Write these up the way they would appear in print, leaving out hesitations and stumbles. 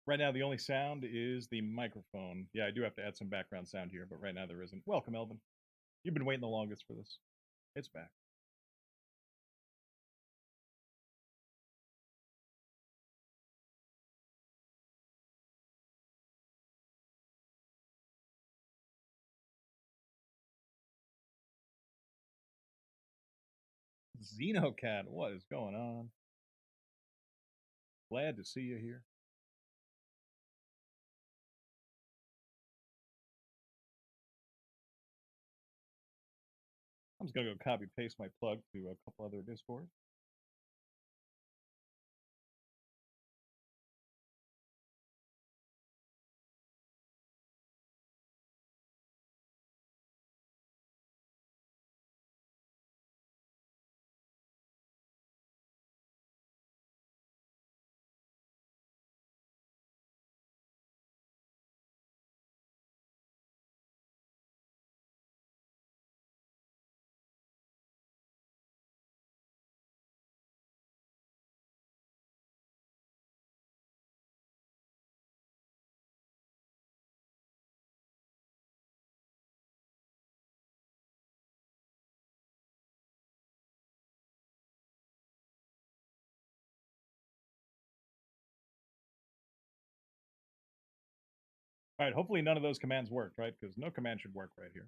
Right now, the only sound is the microphone. Yeah, I do have to add some background sound here, but right now there isn't. Welcome, Elvin. You've been waiting the longest for this. It's back. Xenocat, what is going on? Glad to see you here. I'm just gonna go copy paste my plug to a couple other Discords. All right, hopefully none of those commands worked, right? Because no command should work right here.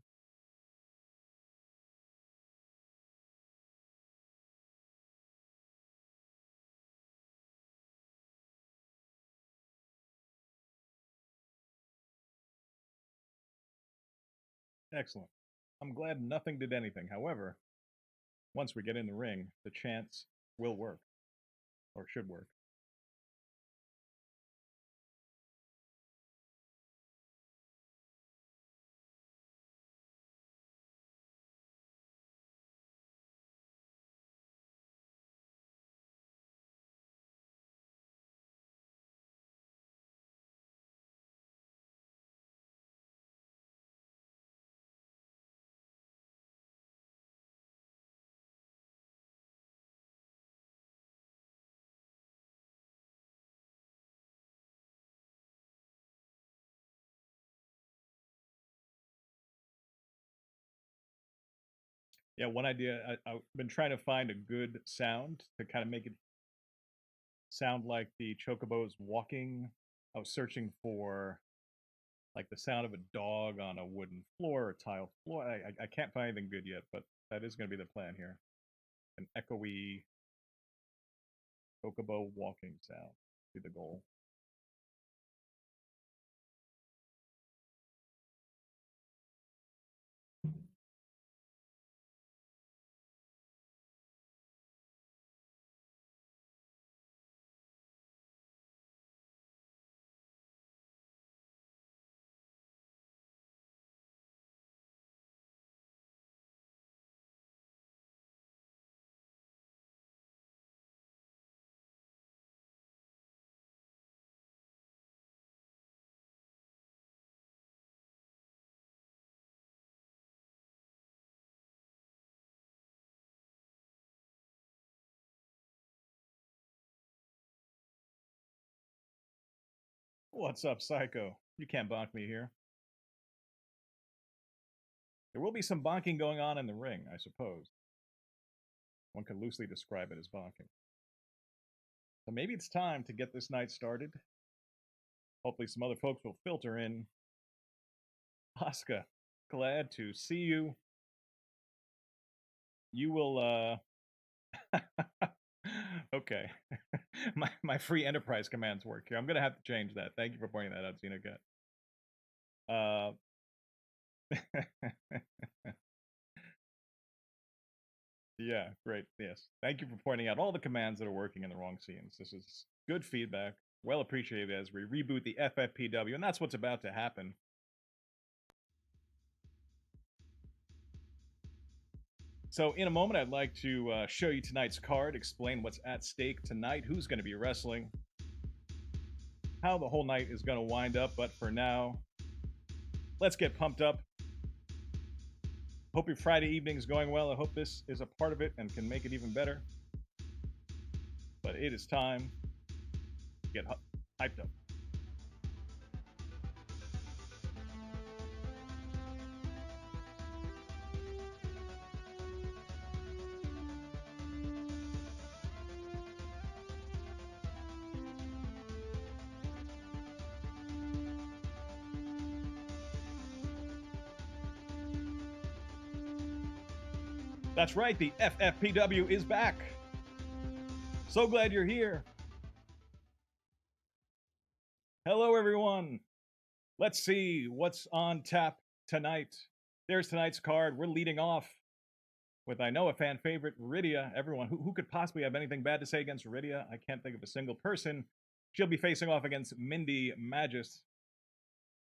Excellent. I'm glad nothing did anything. However, once we get in the ring, the chance will work, or should work. Yeah, one idea I've been trying to find a good sound to kind of make it sound like the chocobo's walking. I was searching for like the sound of a dog on a wooden floor or tile floor. I can't find anything good yet, but that is going to be the plan here. An echoey chocobo walking sound be the goal. What's up, Psycho? You can't bonk me here. There will be some bonking going on in the ring, I suppose. One could loosely describe it as bonking. So maybe it's time to get this night started. Hopefully, some other folks will filter in. Oscar, glad to see you. You will, okay. my free enterprise commands work here. I'm going to have to change that. Thank you for pointing that out, Xenocat. Yeah, great. Yes. Thank you for pointing out all the commands that are working in the wrong scenes. This is good feedback. Well appreciated as we reboot the FFPW, and that's what's about to happen. So, in a moment, I'd like to show you tonight's card, explain what's at stake tonight, who's going to be wrestling, how the whole night is going to wind up. But for now, let's get pumped up. Hope your Friday evening is going well. I hope this is a part of it and can make it even better. But it is time to get hyped up. That's right, the FFPW is back. So glad you're here. Hello, everyone. Let's see what's on tap tonight. There's tonight's card. We're leading off with, I know, a fan favorite, Rydia. Everyone, who could possibly have anything bad to say against Rydia? I can't think of a single person. She'll be facing off against Mindy, Magus.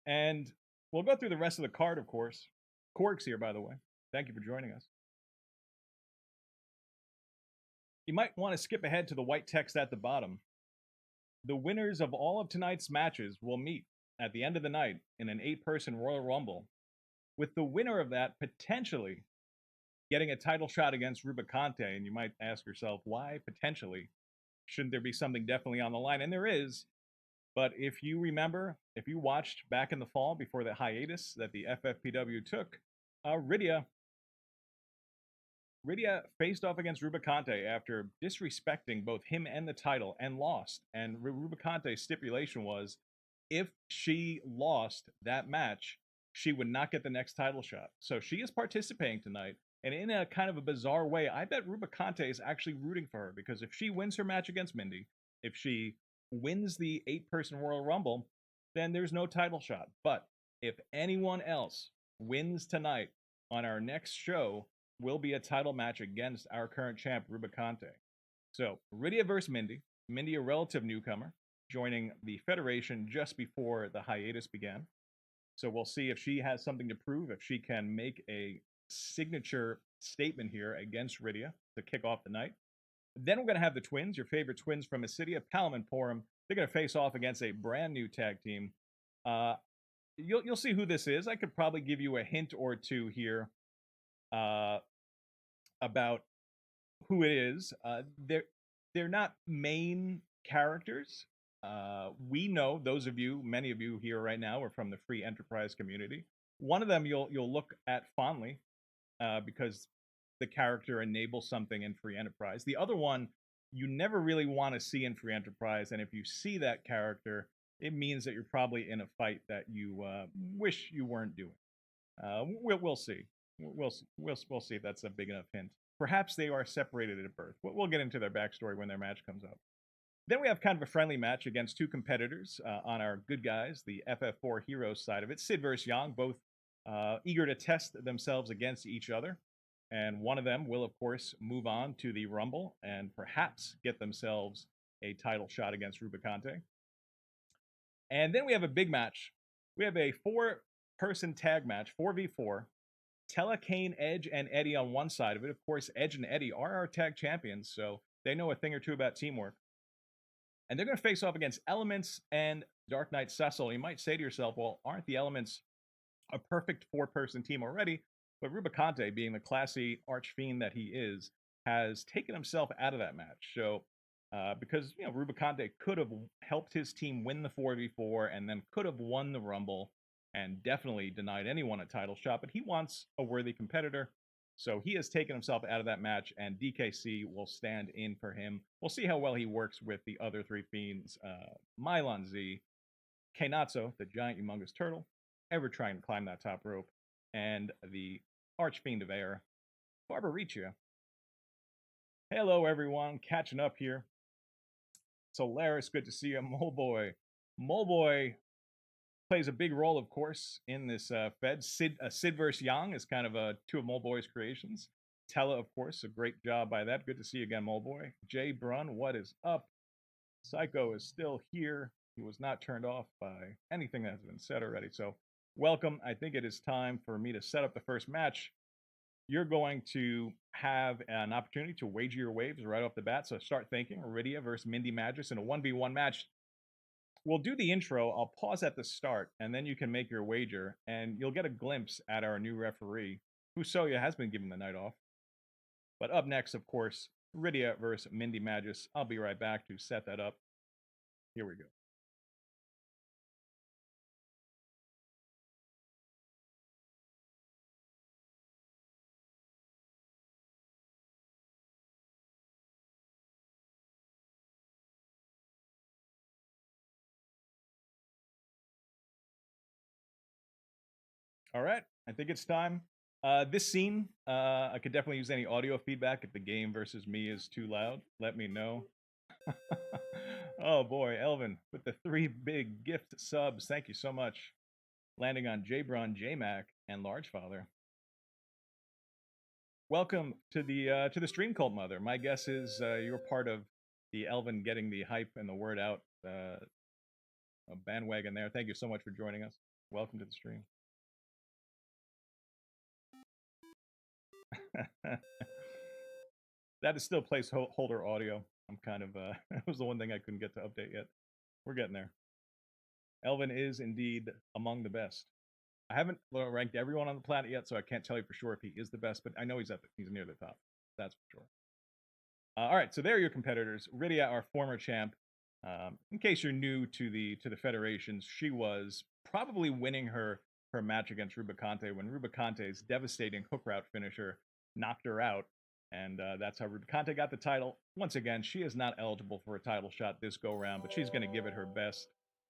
And we'll go through the rest of the card, of course. Cork's here, by the way. Thank you for joining us. You might want to skip ahead to the white text at the bottom. The winners of all of tonight's matches will meet at the end of the night in an 8-person Royal Rumble, with the winner of that potentially getting a title shot against Rubicante. And you might ask yourself, why potentially? Shouldn't there be something definitely on the line? And there is. But if you remember, if you watched back in the fall before the hiatus that the FFPW took, Rydia faced off against Rubicante after disrespecting both him and the title and lost. And Rubicante's stipulation was, if she lost that match, she would not get the next title shot. So she is participating tonight. And in a kind of a bizarre way, I bet Rubicante is actually rooting for her, because if she wins her match against Mindy, if she wins the 8-person Royal Rumble, then there's no title shot. But if anyone else wins tonight on our next show, will be a title match against our current champ, Rubicante. So, Rydia versus Mindy. Mindy, a relative newcomer, joining the Federation just before the hiatus began. So we'll see if she has something to prove, if she can make a signature statement here against Rydia to kick off the night. Then we're going to have the twins, your favorite twins from Asidia, Palom and Porom. They're going to face off against a brand new tag team. You'll see who this is. I could probably give you a hint or two here about who it is. They're not main characters. We know, those of you, many of you here right now are from the free enterprise community. One of them you'll look at fondly because the character enables something in free enterprise. The other one you never really want to see in free enterprise, and if you see that character, it means that you're probably in a fight that you wish you weren't doing. We'll see. We'll see if that's a big enough hint. Perhaps they are separated at birth. We'll get into their backstory when their match comes up. Then we have kind of a friendly match against two competitors on our good guys, the FF4 Heroes side of it. Sid versus Yang, both eager to test themselves against each other. And one of them will, of course, move on to the Rumble and perhaps get themselves a title shot against Rubicante. And then we have a big match. We have a 4-person tag match, 4v4. Tellah, Kain, Edge, and Eddie on one side of it. Of course, Edge and Eddie are our tag champions, so they know a thing or two about teamwork. And they're going to face off against Elements and Dark Knight Cecil. You might say to yourself, well, aren't the Elements a perfect 4-person team already? But Rubicante, being the classy archfiend that he is, has taken himself out of that match. So, because Rubicante could have helped his team win the 4v4 and then could have won the Rumble and definitely denied anyone a title shot, but he wants a worthy competitor. So he has taken himself out of that match, and DKC will stand in for him. We'll see how well he works with the other 3 fiends, Milon Z, Kainazzo, the giant humongous turtle, ever trying to climb that top rope, and the archfiend of air, Rydia. Hello, everyone. Catching up here. Solaris, good to see you. Moleboy plays a big role, of course, in this Fed. Sid versus Yang is kind of two of Moleboy's creations. Tellah, of course, a great job by that. Good to see you again, Moleboy. Jay Brun, what is up? Psycho is still here. He was not turned off by anything that has been said already. So welcome. I think it is time for me to set up the first match. You're going to have an opportunity to wager your waves right off the bat. So start thinking. Rydia versus Mindy Magus in a 1v1 match. We'll do the intro. I'll pause at the start, and then you can make your wager, and you'll get a glimpse at our new referee, who Soya has been given the night off. But up next, of course, Rydia versus Mindy Magus. I'll be right back to set that up. Here we go. All right, I think it's time. This scene, I could definitely use any audio feedback. If the game versus me is too loud, let me know. Oh boy, Elvin with the 3 big gift subs. Thank you so much. Landing on Jbron, JMac, and Largefather. Welcome to the stream, Cult Mother. My guess is you're part of the Elvin getting the hype and the word out bandwagon there. Thank you so much for joining us. Welcome to the stream. That is still placeholder audio. I'm kind of that was the one thing I couldn't get to update yet. We're getting there. Elvin is indeed among the best. I haven't ranked everyone on the planet yet, so I can't tell you for sure if he is the best, but I know he's near the top. That's for sure. All right, so there are your competitors. Rydia, our former champ. In case you're new to the federations, she was probably winning her match against Rubicante when Rubicante's devastating hook route finisher knocked her out, and that's how Rubicante got the title. Once again, she is not eligible for a title shot this go round, but she's going to give it her best.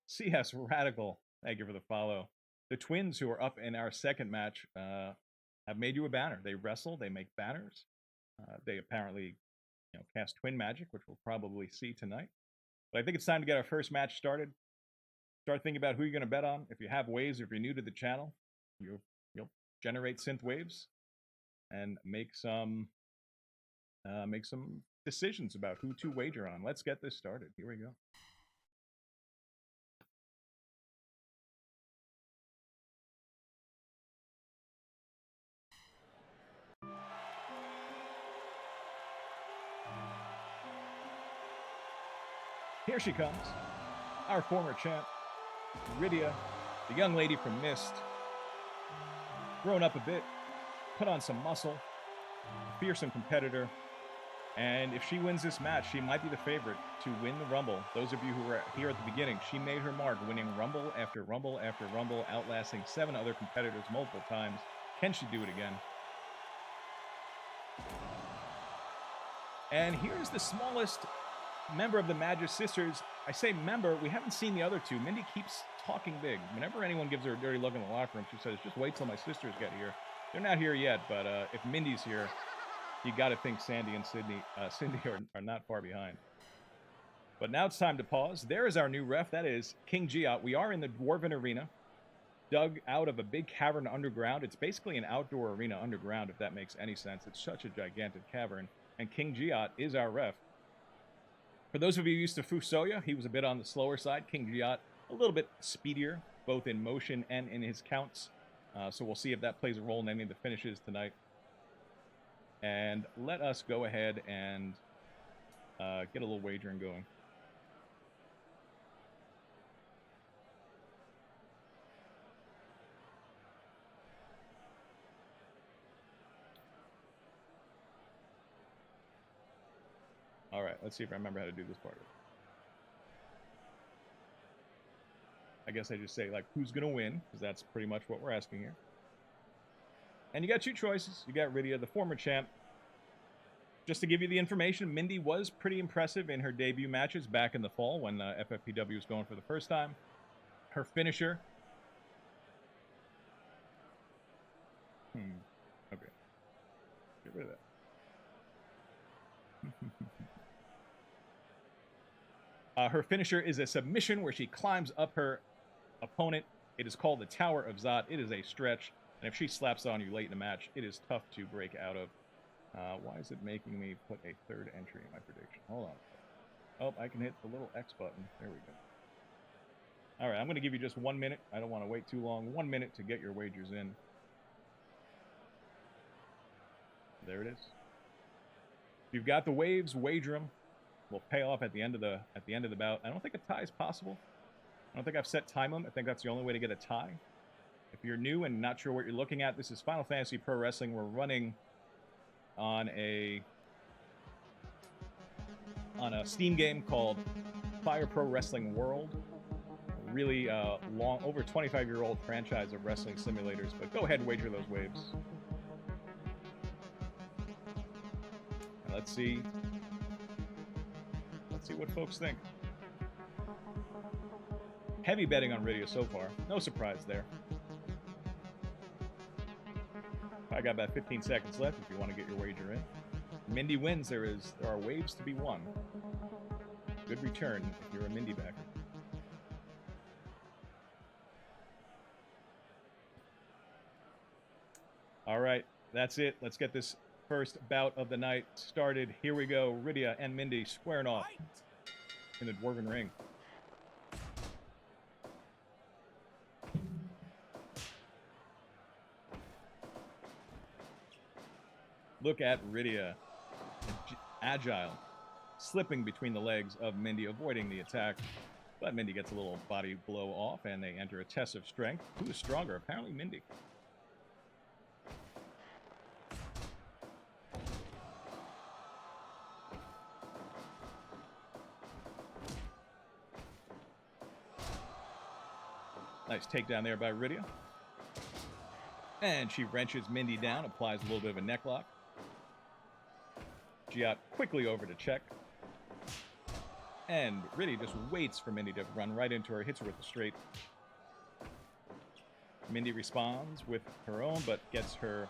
CS Radical, thank you for the follow. The twins who are up in our second match have made you a banner. They wrestle, they make banners. They apparently cast twin magic, which we'll probably see tonight. But I think it's time to get our first match started. Start thinking about who you're going to bet on. If you have waves, or if you're new to the channel, you'll generate synth waves and make some decisions about who to wager on. Let's get this started. Here we go. Here she comes, our former champ, Rydia, the young lady from Mist. Grown up a bit, put on some muscle, fearsome competitor, and if she wins this match, she might be the favorite to win the Rumble. Those of you who were here at the beginning, she made her mark, winning Rumble after Rumble after Rumble, outlasting 7 other competitors multiple times. Can she do it again? And here's the smallest member of the Magus sisters. I say member, we haven't seen the other two. Mindy keeps talking big. Whenever anyone gives her a dirty look in the locker room, she says, just wait till my sisters get here. They're not here yet, but if Mindy's here, you got to think Sandy and Cindy are not far behind. But now it's time to pause. There is our new ref. That is King Giat. We are in the Dwarven Arena, dug out of a big cavern underground. It's basically an outdoor arena underground, if that makes any sense. It's such a gigantic cavern. And King Giat is our ref. For those of you used to Fusoya, he was a bit on the slower side. King Giat, a little bit speedier, both in motion and in his counts. So we'll see if that plays a role in any of the finishes tonight. And let us go ahead and get a little wagering going. All right, let's see if I remember how to do this part of it. I guess I just say, like, who's going to win, because that's pretty much what we're asking here. And you got 2 choices. You got Rydia, the former champ. Just to give you the information, Mindy was pretty impressive in her debut matches back in the fall when FFPW was going for the first time. Her finisher. Okay. Get rid of that. Her finisher is a submission where she climbs up her opponent. It is called the Tower of Zot. It is a stretch, and if she slaps on you late in the match, it is tough to break out of. Why is it making me put a 3rd entry in my prediction? Hold on. Oh, I can hit the little X button. There we go. All right, I'm going to give you just 1 minute. I don't want to wait too long. 1 minute to get your wagers in. There it is. If you've got the waves, wager them. Will pay off at the end of the bout. I don't think a tie is possible. I don't think I've set time limit. I think that's the only way to get a tie. If you're new and not sure what you're looking at, this is Final Fantasy Pro Wrestling. We're running on a Steam game called Fire Pro Wrestling World. A really long, over 25-year-old franchise of wrestling simulators. But go ahead and wager those waves. And let's see what folks think. Heavy betting on Rydia so far. No surprise there. I got about 15 seconds left if you want to get your wager in. Mindy wins. There are waves to be won. Good return if you're a Mindy backer. All right, that's it. Let's get this first bout of the night started. Here we go. Rydia and Mindy squaring off in the Dwarven Ring. Look at Rydia. Agile. Slipping between the legs of Mindy, avoiding the attack. But Mindy gets a little body blow off, and they enter a test of strength. Who is stronger? Apparently Mindy. Nice takedown there by Rydia. And she wrenches Mindy down, applies a little bit of a neck lock. Giat quickly over to check. And Rydia just waits for Mindy to run right into her, hits her with the straight. Mindy responds with her own, but gets her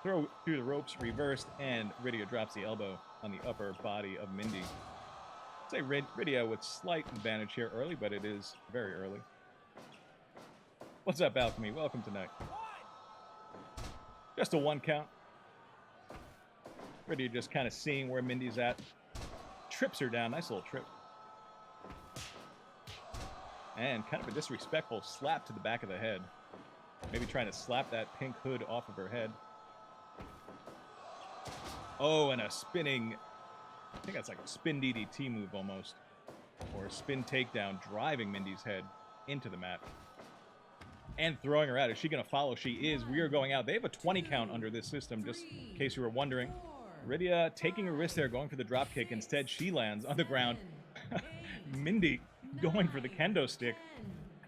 throw through the ropes reversed, and Rydia drops the elbow on the upper body of Mindy. I'd say Rydia with slight advantage here early, but it is very early. What's up, Alchemy? Welcome tonight. Just a 1 count. Rydia just kind of seeing where Mindy's at. Trips her down. Nice little trip. And kind of a disrespectful slap to the back of the head. Maybe trying to slap that pink hood off of her head. Oh, and a spinning... I think that's like a spin DDT move almost. Or a spin takedown, driving Mindy's head into the mat. And throwing her out. Is she going to follow? She is. We are going out. They have a 20 count under this system, just in case you were wondering. Rydia taking a risk there, going for the drop kick. Instead, she lands on the ground. Mindy going for the kendo stick.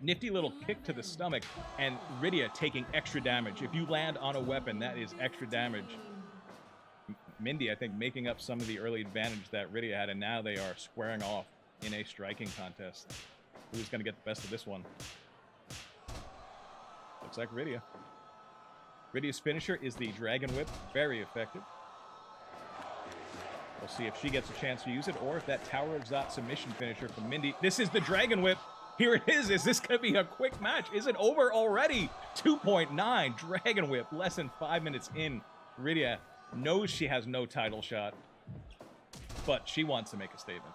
Nifty little kick to the stomach. And Rydia taking extra damage. If you land on a weapon, that is extra damage. Mindy, I think, making up some of the early advantage that Rydia had, and now they are squaring off in a striking contest. Who's going to get the best of this one? Looks like Rydia. Rydia's finisher is the Dragon Whip. Very effective. We'll see if she gets a chance to use it, or if that Tower of Zot submission finisher from Mindy. This is the Dragon Whip. Here it is. Is this going to be a quick match? Is it over already? 2.9. Dragon Whip. Less than 5 minutes in. Rydia knows she has no title shot, but she wants to make a statement.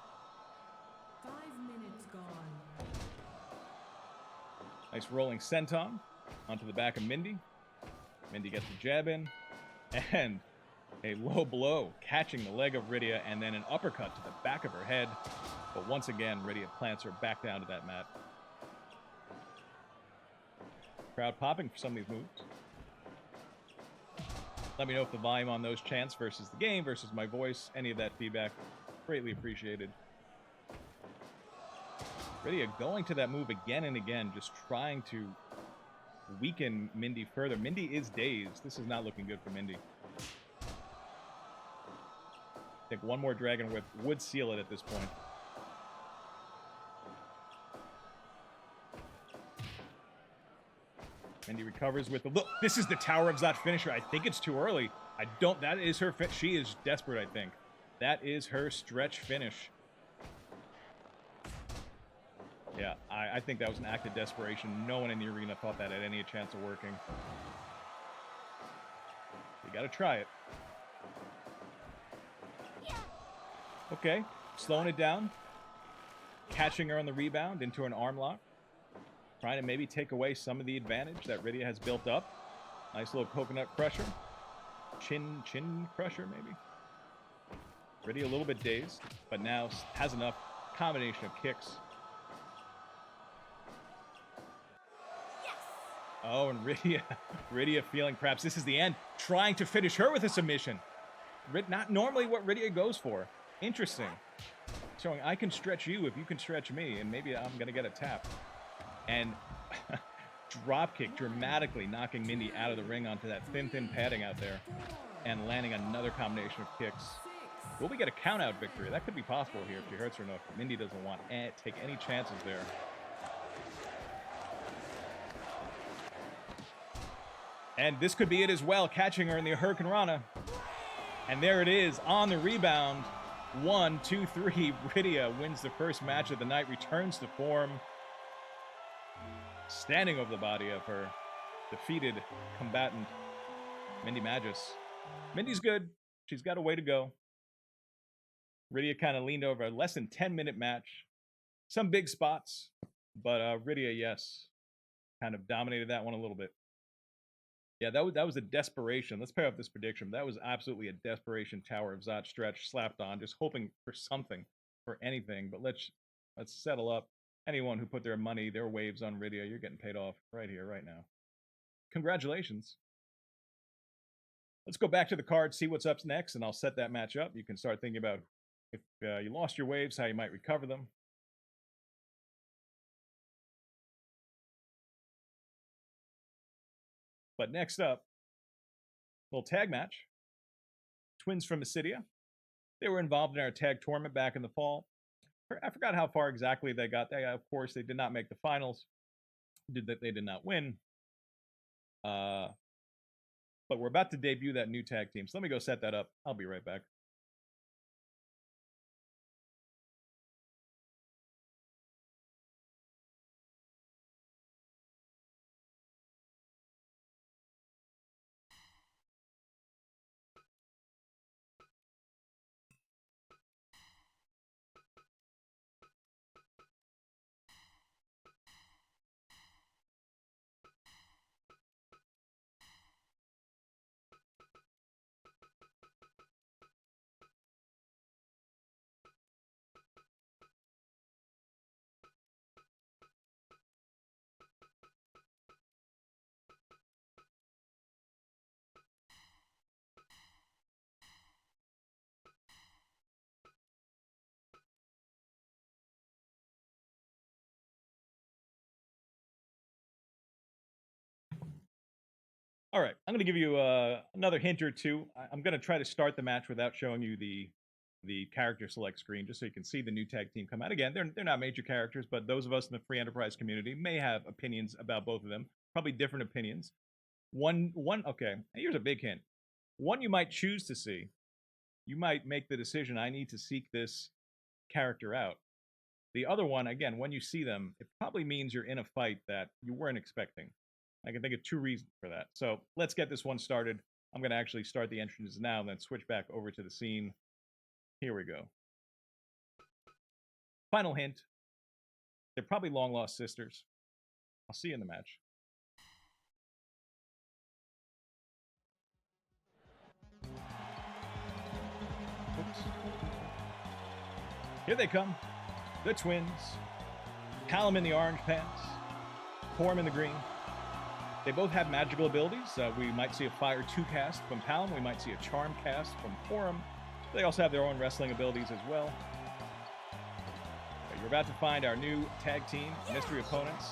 5 minutes gone. Nice rolling senton onto the back of Mindy. Mindy gets the jab in, and a low blow catching the leg of Rydia, and then an uppercut to the back of her head. But once again, Rydia plants her back down to that mat. Crowd popping for some of these moves. Let me know if the volume on those chants versus the game versus my voice, any of that feedback, greatly appreciated. Rydia going to that move again and again, just trying to weaken Mindy further. Mindy is dazed. This is not looking good for Mindy. I think one more Dragon Whip would seal it at this point. Mindy recovers with the look. This is the Tower of Zot finisher. I think it's too early. That is her she is desperate, I think. That is her stretch finish. Yeah, I think that was an act of desperation. No one in the arena thought that had any chance of working. You gotta try it. Okay, slowing it down. Catching her on the rebound into an arm lock. Trying to maybe take away some of the advantage that Rydia has built up. Nice little coconut crusher. Chin crusher, maybe. Rydia a little bit dazed, but now has enough combination of kicks. Yes. Oh, and Rydia feeling perhaps this is the end. Trying to finish her with a submission. Not normally what Rydia goes for. Interesting. Showing I can stretch you if you can stretch me, and maybe I'm going to get a tap. And dropkick, dramatically knocking Mindy out of the ring onto that thin padding out there. And landing another combination of kicks. Will we get a count-out victory? That could be possible here if she hurts her enough. But Mindy doesn't want to take any chances there. And this could be it as well, catching her in the Hurricane Rana. And there it is, on the rebound. 1, 2, 3. Rydia wins the first match of the night, returns to form. Standing over the body of her defeated combatant, Mindy Magus. Mindy's good. She's got a way to go. Rydia kind of leaned over a less than 10-minute match. Some big spots, but Rydia, yes, kind of dominated that one a little bit. Yeah, that was a desperation. Let's pair up this prediction. That was absolutely a desperation Tower of Zot stretch slapped on, just hoping for something, for anything. But let's settle up. Anyone who put their money, their waves on Rydia, you're getting paid off right here, right now. Congratulations. Let's go back to the card, see what's up next, and I'll set that match up. You can start thinking about if you lost your waves, how you might recover them. But next up, little tag match. Twins from Mysidia. They were involved in our tag tournament back in the fall. I forgot how far exactly they got. Of course, they did not make the finals. They did not win. But we're about to debut that new tag team. So let me go set that up. I'll be right back. All right, I'm going to give you another hint or two. I'm going to try to start the match without showing you the character select screen, just so you can see the new tag team come out. Again, they're not major characters, but those of us in the free enterprise community may have opinions about both of them. Probably different opinions. Okay, here's a big hint. One you might choose to see. You might make the decision, I need to seek this character out. The other one, again, when you see them, it probably means you're in a fight that you weren't expecting. I can think of 2 reasons for that. So let's get this one started. I'm going to actually start the entrances now and then switch back over to the scene. Here we go. Final hint. They're probably long-lost sisters. I'll see you in the match. Oops. Here they come. The twins. Palom in the orange pants. Porom in the green. They both have magical abilities. We might see a Fire 2 cast from Palom. We might see a Charm cast from Porom. They also have their own wrestling abilities as well. You're about to find our new tag team, mystery opponents.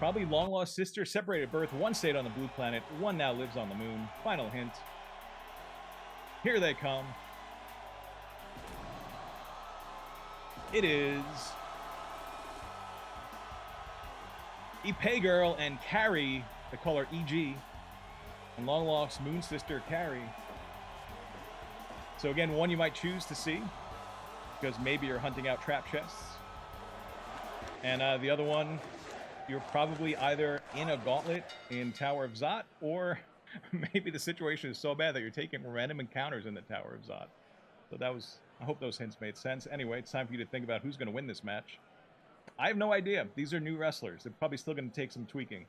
Probably long-lost sisters, separated at birth. One stayed on the blue planet. One now lives on the moon. Final hint. Here they come. It is Epee Girl and Kary. They call her EG. And long-lost moon sister Kary. So again, one you might choose to see, because maybe you're hunting out trap chests. And the other one, you're probably either in a gauntlet in Tower of Zot, or maybe the situation is so bad that you're taking random encounters in the Tower of Zot. So that was, I hope those hints made sense. Anyway, it's time for you to think about who's going to win this match. I have no idea. These are new wrestlers. They're probably still going to take some tweaking.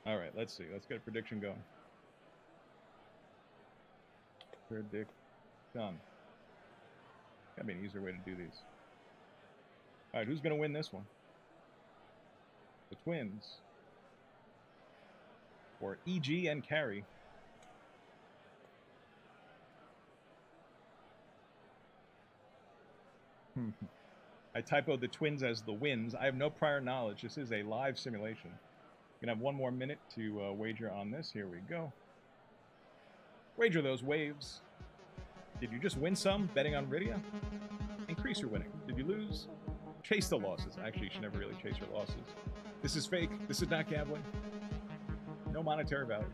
All right, let's see. Let's get a prediction going. Predict done. Gotta be an easier way to do these. All right, who's going to win this one? The twins. Or EG and Kary. I typoed the twins as the wins. I have no prior knowledge. This is a live simulation. You're going to have 1 more minute to wager on this. Here we go. Wager those waves. Did you just win some betting on Rydia? Increase your winning. Did you lose? Chase the losses. Actually, you should never really chase your losses. This is fake. This is not gambling. No monetary value.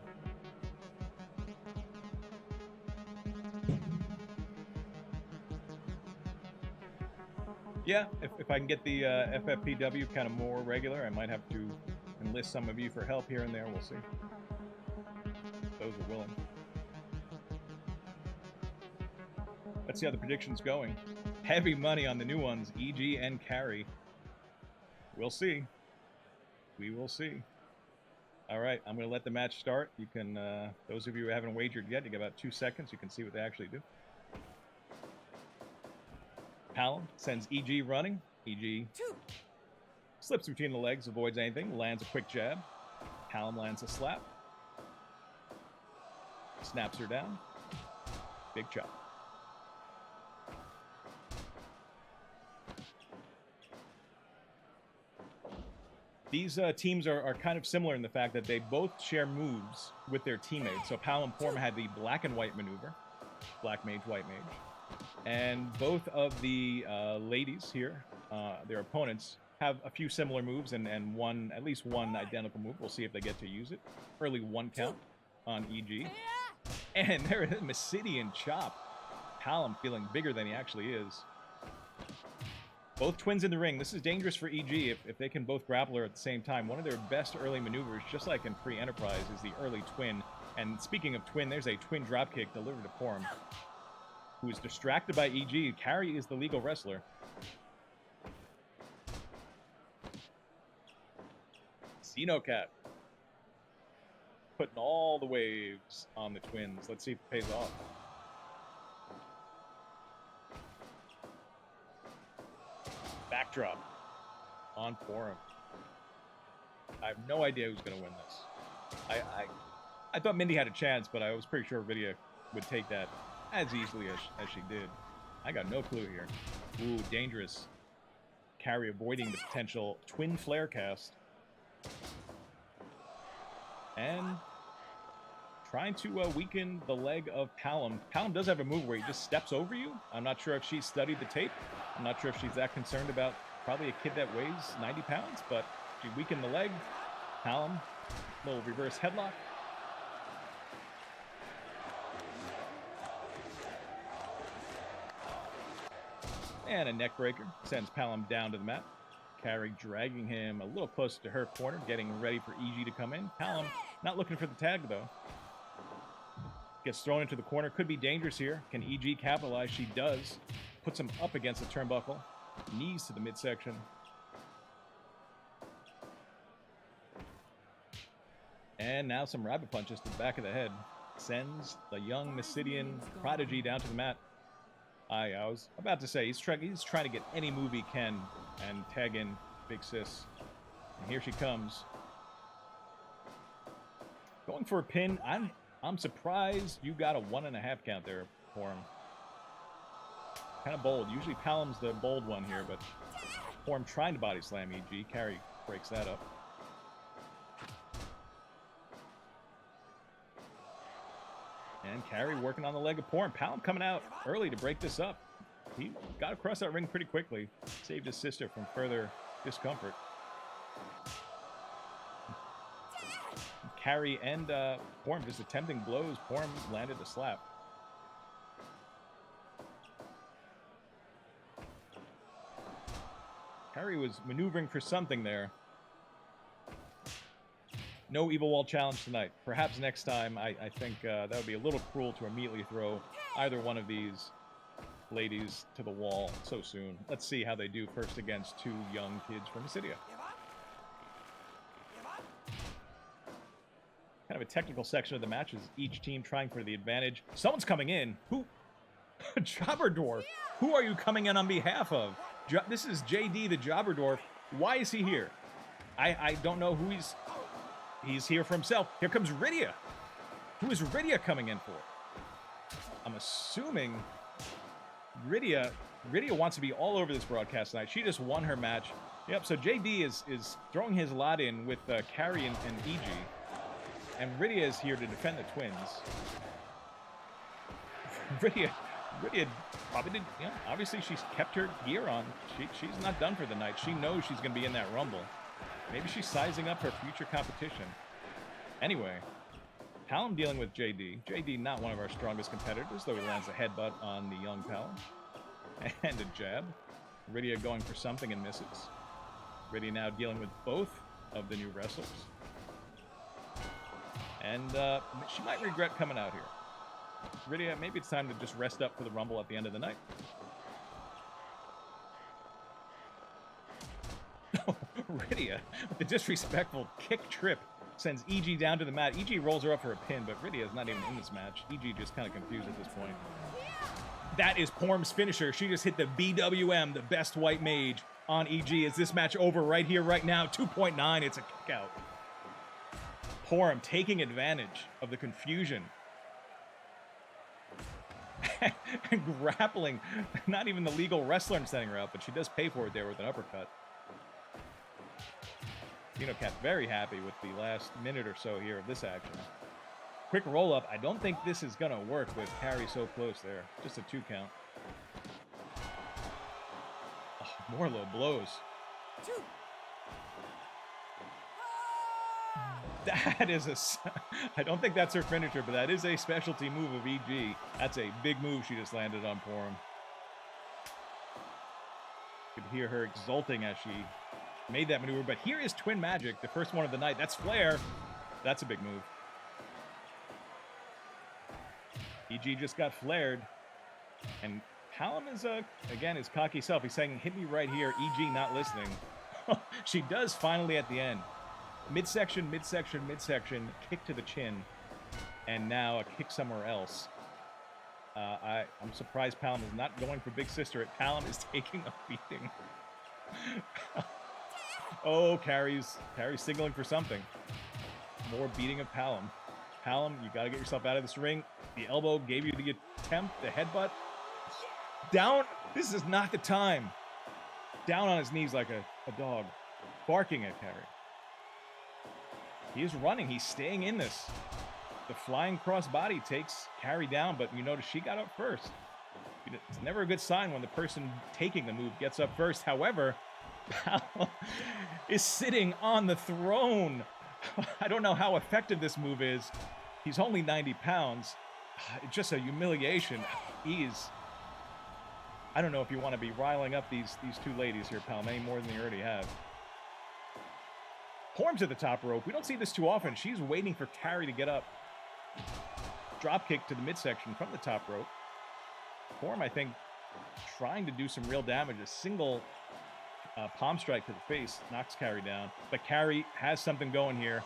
Yeah, if I can get the FFPW kind of more regular, I might have to enlist some of you for help here and there. We'll see. Those are willing. Let's see how the prediction's going. Heavy money on the new ones, EG and Kary. We'll see. We will see. All right, I'm going to let the match start. You can, those of you who haven't wagered yet, you get about 2 seconds. You can see what they actually do. Palom sends EG running. EG slips between the legs, avoids anything, lands a quick jab. Palom lands a slap. Snaps her down. Big chop. These teams are kind of similar in the fact that they both share moves with their teammates. So Palom and Porom had the black and white maneuver. Black mage, white mage. And both of the ladies here, their opponents, have a few similar moves and one, at least one identical move. We'll see if they get to use it. Early 1 count on EG. And there is Mysidian chop. Palom feeling bigger than he actually is. Both twins in the ring. This is dangerous for EG if they can both grapple her at the same time. One of their best early maneuvers, just like in pre-Enterprise, is the early twin. And speaking of twin, there's a twin dropkick delivered to Porom, who is distracted by EG. Kary is the legal wrestler. Xenocap. Putting all the waves on the twins. Let's see if it pays off. Backdrop on Porom. I have no idea who's going to win this. I thought Mindy had a chance, but I was pretty sure Rydia would take that as easily as she did. I got no clue here. Ooh, dangerous. Kary avoiding the potential twin flare cast. And trying to weaken the leg of Palom. Palom does have a move where he just steps over you. I'm not sure if she studied the tape. I'm not sure if she's that concerned about probably a kid that weighs 90 pounds, but she weakened the leg. Palom, little reverse headlock. And a neck breaker sends Palom down to the mat. Kary dragging him a little closer to her corner, getting ready for EG to come in. Palom not looking for the tag, though. Gets thrown into the corner. Could be dangerous here. Can EG capitalize? She does. Puts him up against the turnbuckle. Knees to the midsection. And now some rabbit punches to the back of the head. Sends the young Mysidian prodigy down to the mat. I was about to say, he's trying to get any move he can and tag in Big Sis. And here she comes. Going for a pin. I'm surprised you got a 1.5 count there, Porom. Kind of bold. Usually Palom's the bold one here, but Porom trying to body slam EG. Kary breaks that up. And Kary working on the leg of Porom. Palom coming out early to break this up. He got across that ring pretty quickly. Saved his sister from further discomfort. Kary and Porom just attempting blows. Porom landed a slap. Kary was maneuvering for something there. No Evil Wall challenge tonight. Perhaps next time. I think that would be a little cruel to immediately throw either one of these ladies to the wall so soon. Let's see how they do first against two young kids from Mysidia. Kind of a technical section of the match is each team trying for the advantage. Someone's coming in. Who? Jobber Dwarf. Who are you coming in on behalf of? This is JD the Jobber Dwarf. Why is he here? I don't know who he's here for himself. Here comes Rydia. Who is Rydia coming in for? I'm assuming Rydia wants to be all over this broadcast tonight. She just won her match. Yep, so JD is throwing his lot in with Kary and EG. And Rydia is here to defend the twins. Rydia probably did, you know, obviously she's kept her gear on. She's not done for the night. She knows she's going to be in that rumble. Maybe she's sizing up her future competition. Anyway, Palom dealing with JD. JD not one of our strongest competitors, though he lands a headbutt on the young Palom. And a jab. Rydia going for something and misses. Rydia now dealing with both of the new wrestlers. And she might regret coming out here. Rydia, maybe it's time to just rest up for the rumble at the end of the night. Rydia, with the disrespectful kick trip, sends EG down to the mat. EG rolls her up for a pin, but Rydia is not even in this match. EG just kind of confused at this point. That is Porom's finisher. She just hit the BWM, the best white mage, on EG. Is this match over right here, right now? 2.9, it's a kick out. Porom taking advantage of the confusion. And grappling, not even the legal wrestler and setting her up, but she does pay for it there with an uppercut. Cat very happy with the last minute or so here of this action. Quick roll up. I don't think this is gonna work with Kary so close there. Just a 2 count. Oh, more low blows. That is I don't think that's her finisher, but that is a specialty move of EG. That's a big move she just landed on Porom. You could hear her exulting as she made that maneuver, but here is Twin Magic, the first one of the night. That's Flair. That's a big move. EG just got flared. And Palom is, again, his cocky self. He's saying, hit me right here. EG not listening. She does finally at the end. Midsection, midsection, midsection, kick to the chin. And now a kick somewhere else. I'm surprised Palom is not going for Big Sister. Palom is taking a beating. Oh, Kary's signaling for something. More beating of Palom. Palom, you got to get yourself out of this ring. The elbow gave you the attempt, the headbutt. Down. This is not the time. Down on his knees like a dog, barking at Kary. He is running. He's staying in this. The flying crossbody takes Kary down, but you notice she got up first. It's never a good sign when the person taking the move gets up first. However, Palom is sitting on the throne. I don't know how effective this move is. He's only 90 pounds. It's just a humiliation. I don't know if you want to be riling up these two ladies here, Palom, any more than you already have. Porom to the top rope. We don't see this too often. She's waiting for Kary to get up. Drop kick to the midsection from the top rope. Porom, I think, trying to do some real damage. A single palm strike to the face knocks Kary down. But Kary has something going here.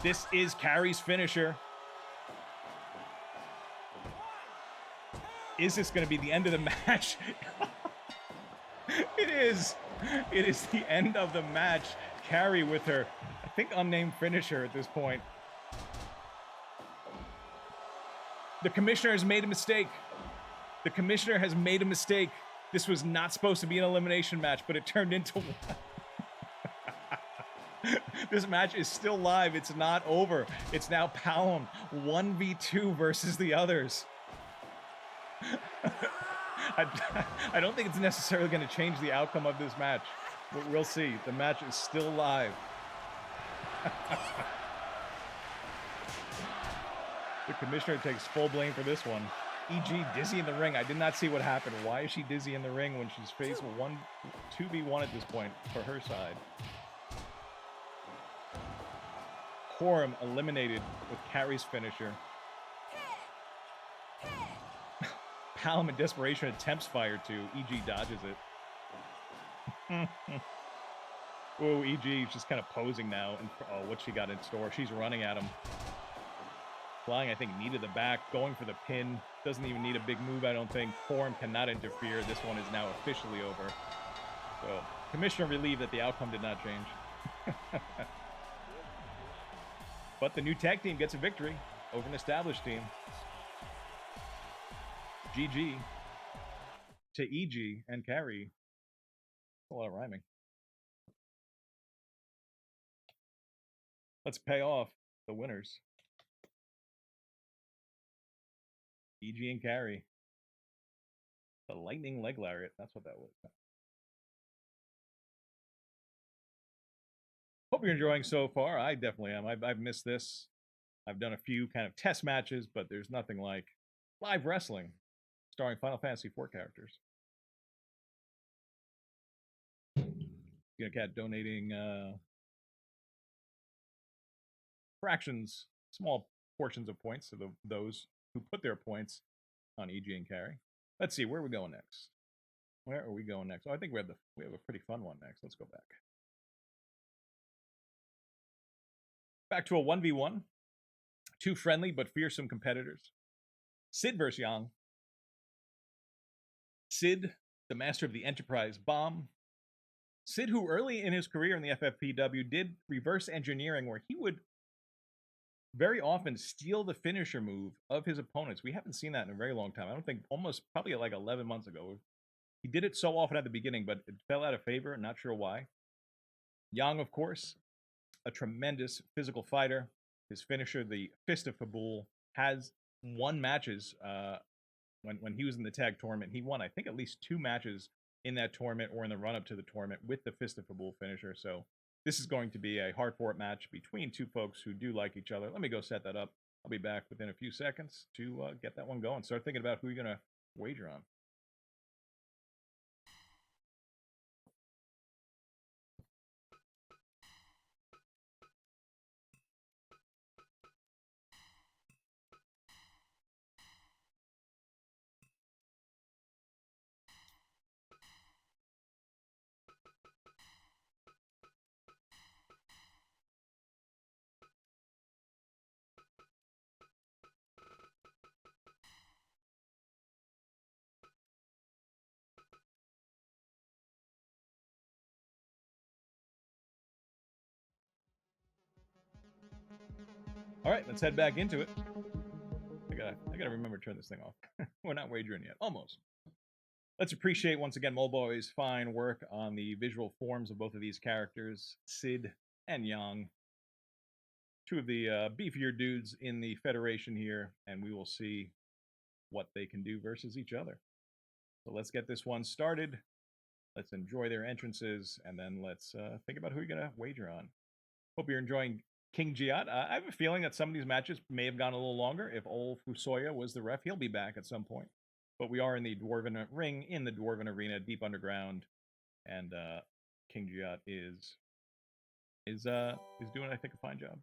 This is Kary's finisher. Is this going to be the end of the match? It is. It is the end of the match. Kary with her, I think, unnamed finisher at this point. The commissioner has made a mistake. The commissioner has made a mistake. This was not supposed to be an elimination match, but it turned into one. This match is still live. It's not over. It's now Palom 1v2 versus the others. I don't think it's necessarily going to change the outcome of this match, but we'll see. The match is still live. The commissioner takes full blame for this one. EG dizzy in the ring. I did not see what happened. Why is she dizzy in the ring when she's faced 2v1 at this point for her side? Porom eliminated with Kary's finisher. Palom in desperation attempts fire too. EG dodges it. Oh, EG is just kind of posing now. And what she got in store. She's running at him. Flying, I think, knee to the back. Going for the pin. Doesn't even need a big move, I don't think. Porom cannot interfere. This one is now officially over. So, Commissioner relieved that the outcome did not change. But the new tag team gets a victory over an established team. GG to EG and Kary. A lot of rhyming. Let's pay off the winners. EG and Kary. The lightning leg lariat. That's what that was. Hope you're enjoying so far. I definitely am. I've missed this. I've done a few kind of test matches, but there's nothing like live wrestling starring Final Fantasy IV characters. Cat donating fractions, small portions of points to those who put their points on EG and Kary. Let's see, where are we going next? Where are we going next? Oh, I think we have a pretty fun one next. Let's go back. Back to a 1v1. Two friendly but fearsome competitors. Sid versus Yang. Sid, the master of the Enterprise bomb. Sid, who early in his career in the FFPW did reverse engineering where he would very often steal the finisher move of his opponents. We haven't seen that in a very long time. I don't think, probably like 11 months ago. He did it so often at the beginning, but it fell out of favor. Not sure why. Yang, of course, a tremendous physical fighter. His finisher, the Fist of Kabul, has won matches when he was in the tag tournament. He won, I think, at least 2 matches in that tournament or in the run-up to the tournament with the Fist of Kabul finisher. So this is going to be a hard-fought match between two folks who do like each other. Let me go set that up. I'll be back within a few seconds to get that one going. Start thinking about who you're going to wager on. All right, let's head back into it. I gotta remember to turn this thing off. We're not wagering yet. Almost. Let's appreciate once again Molboy's fine work on the visual forms of both of these characters, Sid and Yang. Two of the beefier dudes in the Federation here, and we will see what they can do versus each other. So let's get this one started. Let's enjoy their entrances, and then let's think about who you're gonna wager on. Hope you're enjoying King Giat. I have a feeling that some of these matches may have gone a little longer. If Ol Fusoya was the ref, he'll be back at some point. But we are in the Dwarven ring, in the Dwarven arena, deep underground, and King Giat is doing, I think, a fine job.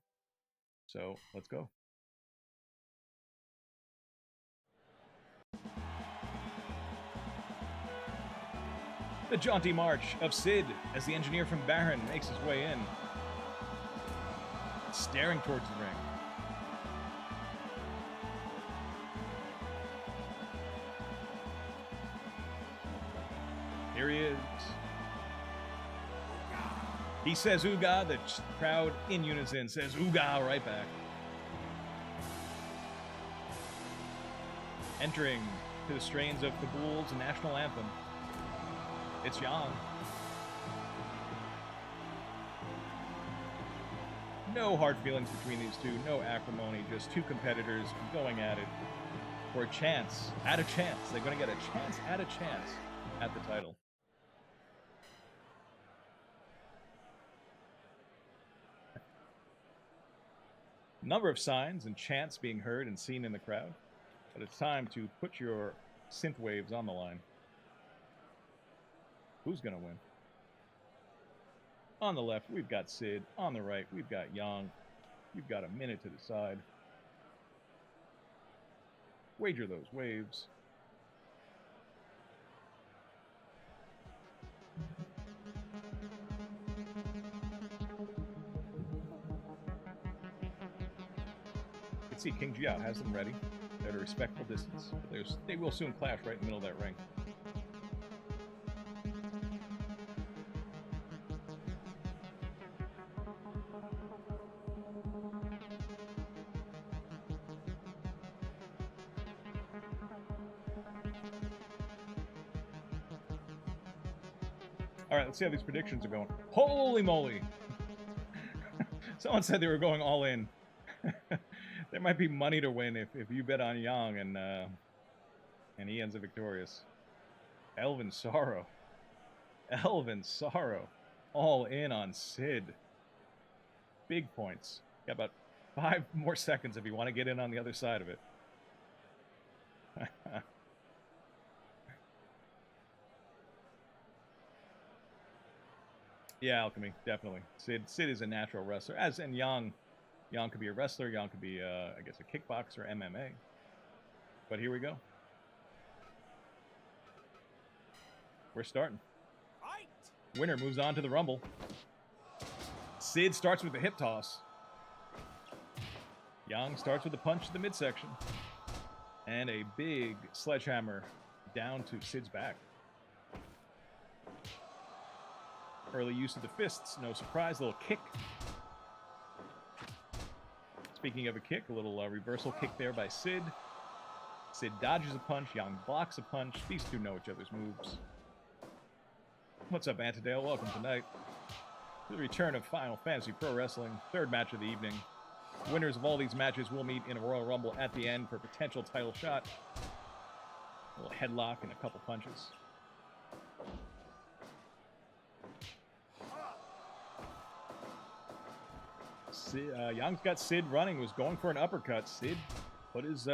So let's go. The jaunty march of Sid as the engineer from Baron makes his way in, staring towards the ring. Here he is. He says "Ooga." The crowd in unison says "Ooga" right back. Entering to the strains of Kabul's national anthem, it's Yang. No hard feelings between these two, no acrimony, just two competitors going at it for a chance, at a chance. They're going to get a chance at a chance at the title. Number of signs and chants being heard and seen in the crowd, but it's time to put your synth waves on the line. Who's going to win? On the left, we've got Sid. On the right, we've got Yang. You've got a minute to decide. Wager those waves. You can see King Jiao has them ready. They're at a respectful distance. But they will soon clash right in the middle of that ring. All right, let's see how these predictions are going. Holy moly! Someone said they were going all in. There might be money to win if you bet on Yang and he ends up victorious. Elven Sorrow. Elven Sorrow. All in on Sid. Big points. Got about 5 more seconds if you want to get in on the other side of it. Yeah, Alchemy, definitely. Sid is a natural wrestler, as in Yang. Yang could be a wrestler. Yang could be, I guess, a kickboxer, MMA. But here we go. We're starting. Winner moves on to the Rumble. Sid starts with the hip toss. Yang starts with the punch to the midsection. And a big sledgehammer down to Sid's back. Early use of the fists, no surprise, little kick. Speaking of a kick, a little reversal kick there by Sid. Sid dodges a punch, Yang blocks a punch. These two know each other's moves. What's up, Antidale? Welcome tonight to the return of Final Fantasy Pro Wrestling, third match of the evening. Winners of all these matches will meet in a Royal Rumble at the end for a potential title shot. A little headlock and a couple punches. Yang's got Sid running, was going for an uppercut. Sid put his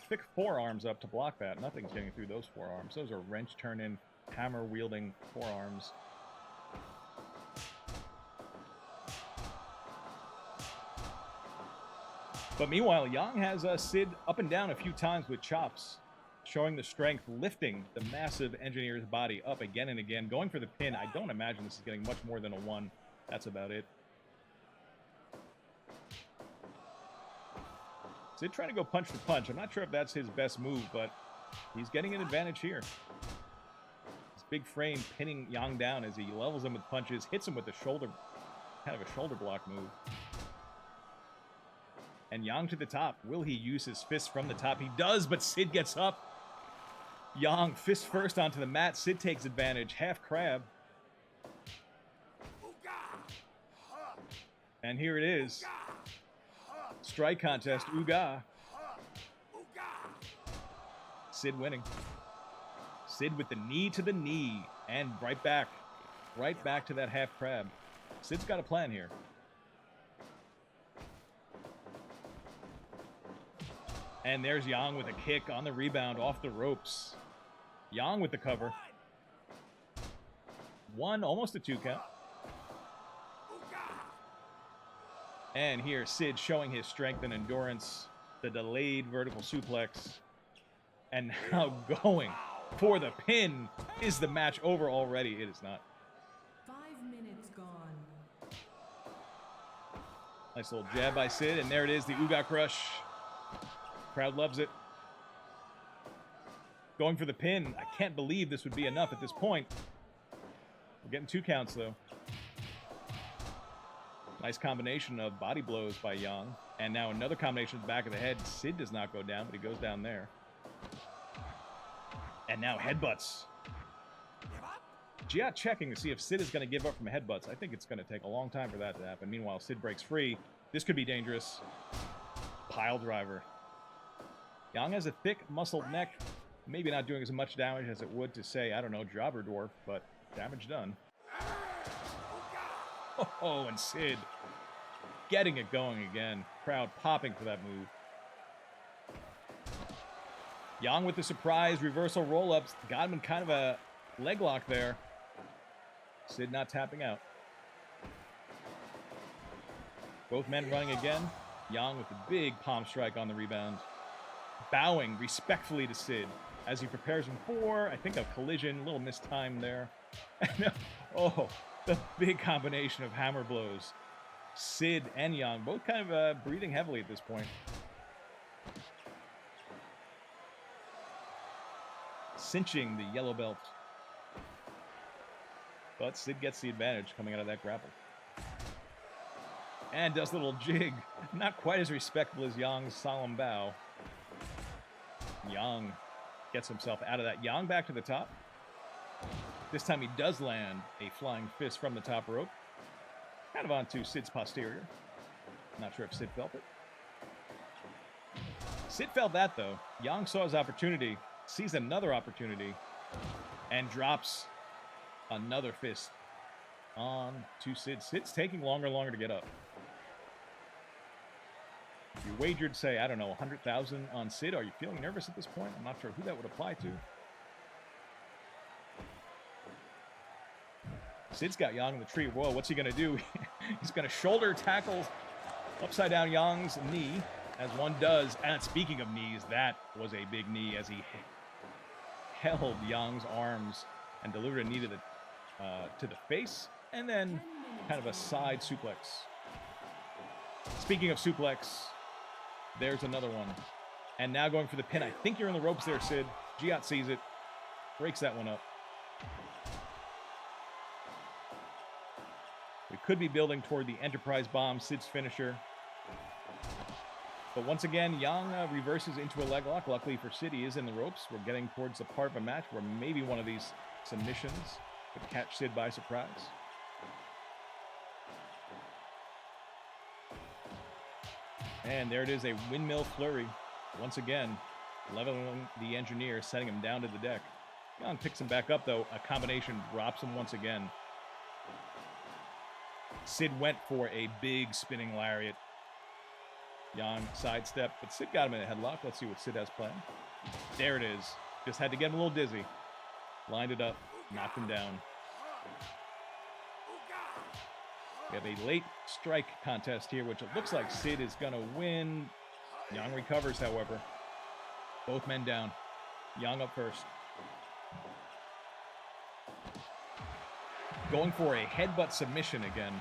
thick forearms up to block that. Nothing's getting through those forearms. Those are wrench turn-in, hammer-wielding forearms. But meanwhile, Yang has Sid up and down a few times with chops, showing the strength, lifting the massive engineer's body up again and again, going for the pin. I don't imagine this is getting much more than a 1. That's about it. Sid trying to go punch for punch. I'm not sure if that's his best move, but he's getting an advantage here. His big frame pinning Yang down as he levels him with punches, hits him with the shoulder, kind of a shoulder block move. And Yang to the top. Will he use his fist from the top? He does, but Sid gets up. Yang fist first onto the mat. Sid takes advantage. Half crab. And here it is. Strike contest. Ooga. Sid winning. Sid with the knee to the knee. And right back. Right back to that half crab. Sid's got a plan here. And there's Yang with a kick on the rebound off the ropes. Yang with the cover. 1, almost a 2 count. And here, Sid showing his strength and endurance. The delayed vertical suplex. And now going for the pin. Is the match over already? It is not. 5 minutes gone. Nice little jab by Sid. And there it is, the Ooga Crush. Crowd loves it. Going for the pin. I can't believe this would be enough at this point. We're getting 2 counts, though. Nice combination of body blows by Yang. And now another combination of the back of the head. Sid does not go down, but he goes down there. And now headbutts. Gia checking to see if Sid is going to give up from headbutts. I think it's going to take a long time for that to happen. Meanwhile, Sid breaks free. This could be dangerous. Pile driver. Yang has a thick, muscled neck. Maybe not doing as much damage as it would to, say, I don't know, Jobber Dwarf, but damage done. Oh, and Sid getting it going again. Crowd popping for that move. Yang with the surprise reversal roll-ups. Got him in kind of a leg lock there. Sid not tapping out. Both men running again. Yang with the big palm strike on the rebound. Bowing respectfully to Sid as he prepares him for, I think, a collision. A little missed time there. Oh, the big combination of hammer blows. Sid and Yang both kind of breathing heavily at this point. Cinching the yellow belt. But Sid gets the advantage coming out of that grapple. And does a little jig. Not quite as respectable as Yang's solemn bow. Yang gets himself out of that. Yang back to the top. This time he does land a flying fist from the top rope. Kind of onto Sid's posterior. Not sure if Sid felt it. Sid felt that, though. Yang saw his opportunity. Sees another opportunity. And drops another fist on to Sid. Sid's taking longer and longer to get up. If you wagered, say, I don't know, 100,000 on Sid, are you feeling nervous at this point? I'm not sure who that would apply to. Sid's got Yang in the tree. Whoa, what's he going to do? He's going to shoulder tackle upside down Yang's knee, as one does. And speaking of knees, that was a big knee as he held Yang's arms and delivered a knee to the face, and then kind of a side suplex. Speaking of suplex, there's another one. And now going for the pin. I think you're in the ropes there, Sid. Giat sees it, breaks that one up. We could be building toward the Enterprise Bomb, Sid's finisher. But once again, Yang reverses into a leg lock. Luckily for Sid, he is in the ropes. We're getting towards the part of a match where maybe one of these submissions would catch Sid by surprise. And there it is, a windmill flurry. Once again, leveling the engineer, sending him down to the deck. Yang picks him back up, though. A combination drops him once again. Sid went for a big spinning lariat. Yang sidestep, but Sid got him in a headlock. Let's see what Sid has planned. There it is. Just had to get him a little dizzy. Lined it up, knocked him down. We have a late strike contest here, which it looks like Sid is going to win. Yang recovers, however. Both men down. Yang up first. Going for a headbutt submission again.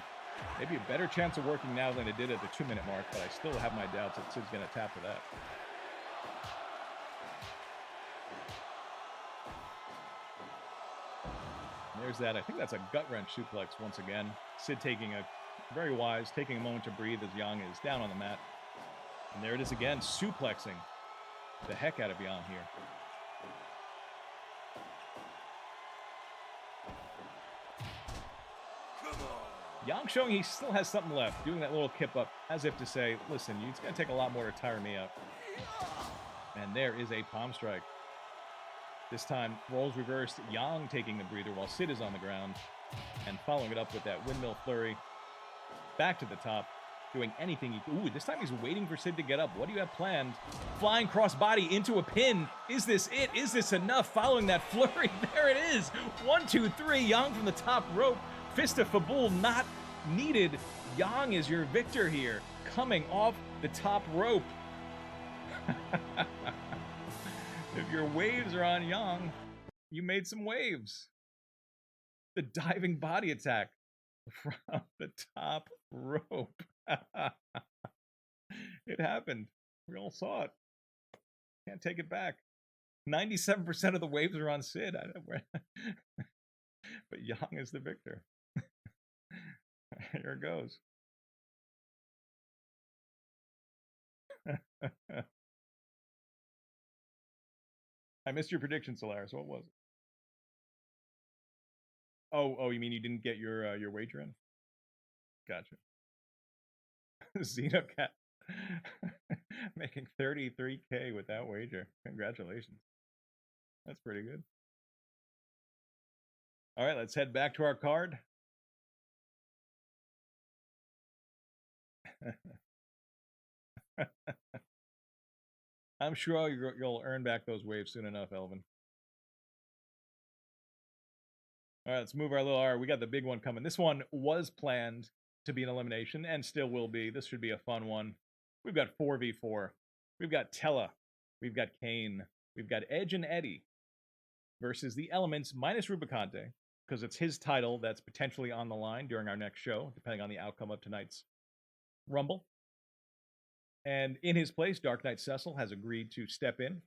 Maybe a better chance of working now than it did at the 2-minute mark, but I still have my doubts that Sid's going to tap for that. There's that. I think that's a gut wrench suplex once again. Sid taking a moment to breathe as Yang is down on the mat. And there it is again, suplexing the heck out of Yang here. Yang showing he still has something left, doing that little kip up as if to say, listen, it's going to take a lot more to tire me out. And there is a palm strike. This time, roles reversed, Yang taking the breather while Sid is on the ground, and following it up with that windmill flurry. Back to the top, doing anything he can. Ooh, this time he's waiting for Sid to get up. What do you have planned? Flying crossbody into a pin. Is this it? Is this enough? Following that flurry, there it is. 1, 2, 3, Yang from the top rope. Fist of Fabul not needed. Yang is your victor here, coming off the top rope. If your waves are on Yang, you made some waves. The diving body attack from the top rope. It happened. We all saw it. Can't take it back. 97% of the waves are on Sid. But Yang is the victor. Here it goes. I missed your prediction, Solaris. What was it? Oh, you mean you didn't get your wager in? Gotcha. Xenocat making 33K with that wager. Congratulations. That's pretty good. All right, let's head back to our card. I'm sure you'll earn back those waves soon enough, Elvin. All right, let's move our little R. We got the big one coming. This one was planned to be an elimination and still will be. This should be a fun one. We've got 4v4. We've got Tellah. We've got Kain. We've got Edge and Eddie versus the Elements minus Rubicante, because it's his title that's potentially on the line during our next show, depending on the outcome of tonight's Rumble. And in his place, Dark Knight Cecil has agreed to step in,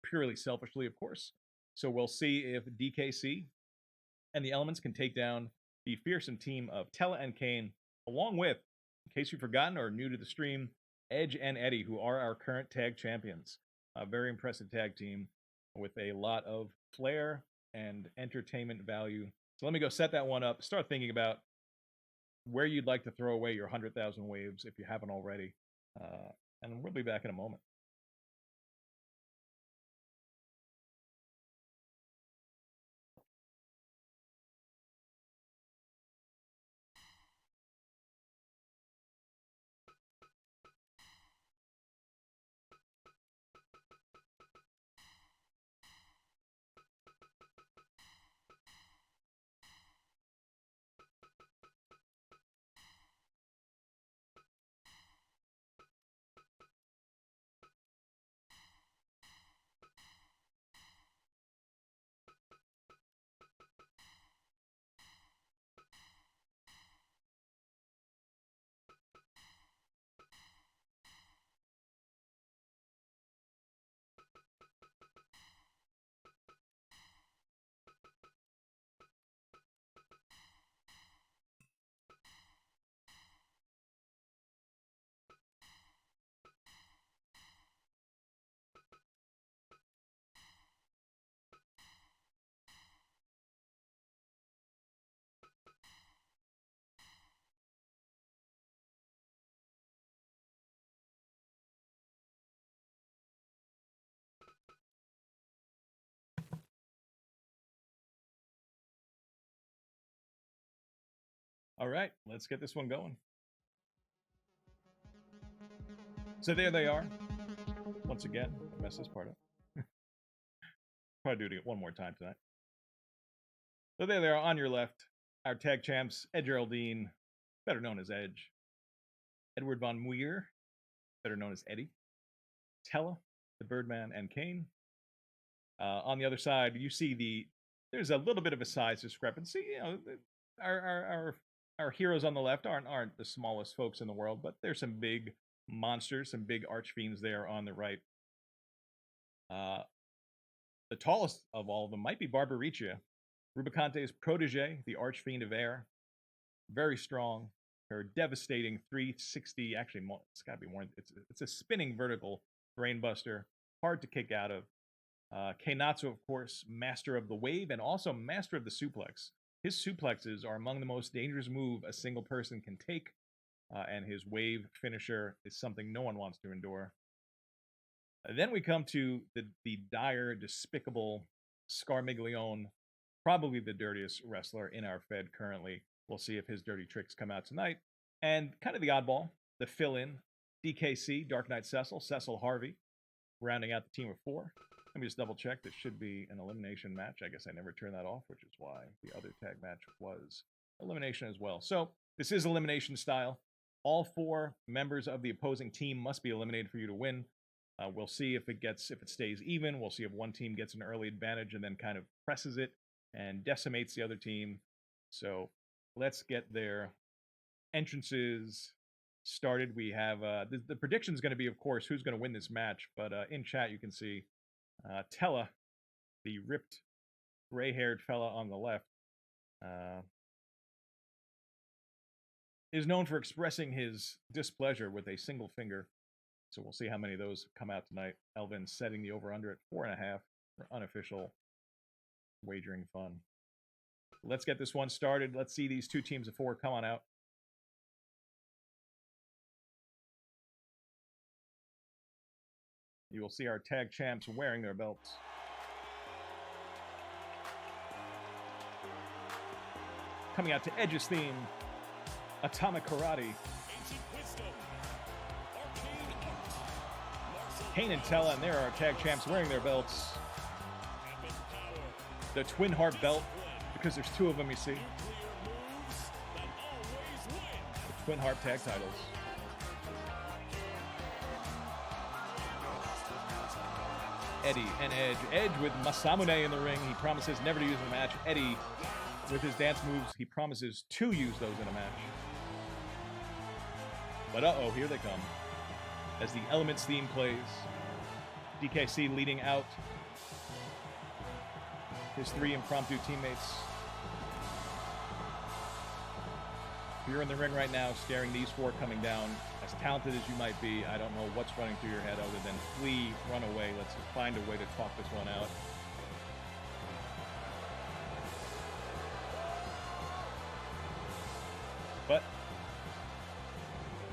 purely selfishly, of course. So we'll see if DKC and the Elements can take down the fearsome team of Tellah and Kain, along with, in case you've forgotten or new to the stream, Edge and Eddie, who are our current tag champions. A very impressive tag team with a lot of flair and entertainment value. So let me go set that one up. Start thinking about where you'd like to throw away your 100,000 waves if you haven't already. And we'll be back in a moment. All right, let's get this one going. So there they are. Once again, I messed this part up. Probably do it one more time tonight. So there they are on your left. Our tag champs, Ed Geraldine, better known as Edge. Edward Von Muir, better known as Eddie. Tellah, the Birdman, and Kain. On the other side, you see there's a little bit of a size discrepancy. You know, our heroes on the left aren't the smallest folks in the world, but there's some big monsters, some big archfiends there on the right. The tallest of all of them might be Barbariccia, Rubicante's protege, the archfiend of air. Very strong. Her devastating 360, actually, it's got to be more. It's a spinning vertical brainbuster, hard to kick out of. Kainazzo, of course, master of the wave and also master of the suplex. His suplexes are among the most dangerous move a single person can take, and his wave finisher is something no one wants to endure. Then we come to the dire, despicable Scarmiglione, probably the dirtiest wrestler in our Fed currently. We'll see if his dirty tricks come out tonight. And kind of the oddball, the fill-in, DKC, Dark Knight Cecil Harvey, rounding out the team of 4. Let me just double check. This should be an elimination match. I guess I never turned that off, which is why the other tag match was elimination as well. So this is elimination style. All 4 members of the opposing team must be eliminated for you to win. We'll see if it stays even. We'll see if one team gets an early advantage and then kind of presses it and decimates the other team. So let's get their entrances started. We have the prediction is going to be, of course, who's going to win this match. But in chat, you can see Tellah, the ripped, gray-haired fella on the left, is known for expressing his displeasure with a single finger. So we'll see how many of those come out tonight. Elvin setting the over-under at 4.5 for unofficial wagering fun. Let's get this one started. Let's see these 2 teams of 4 come on out. You will see our tag champs wearing their belts. Coming out to Edge's theme, Atomic Karate. Kain and Tellah, and there are our tag champs wearing their belts. The Twin Heart belt, because there's 2 of them, you see. The Twin Heart tag titles. Eddie and Edge. Edge with Masamune in the ring. He promises never to use in a match. Eddie, with his dance moves, he promises to use those in a match. But uh-oh, here they come. As the Elements theme plays, DKC leading out his 3 impromptu teammates. You're in the ring right now, staring these 4 coming down. As talented as you might be, I don't know what's running through your head other than flee, run away. Let's find a way to talk this one out. But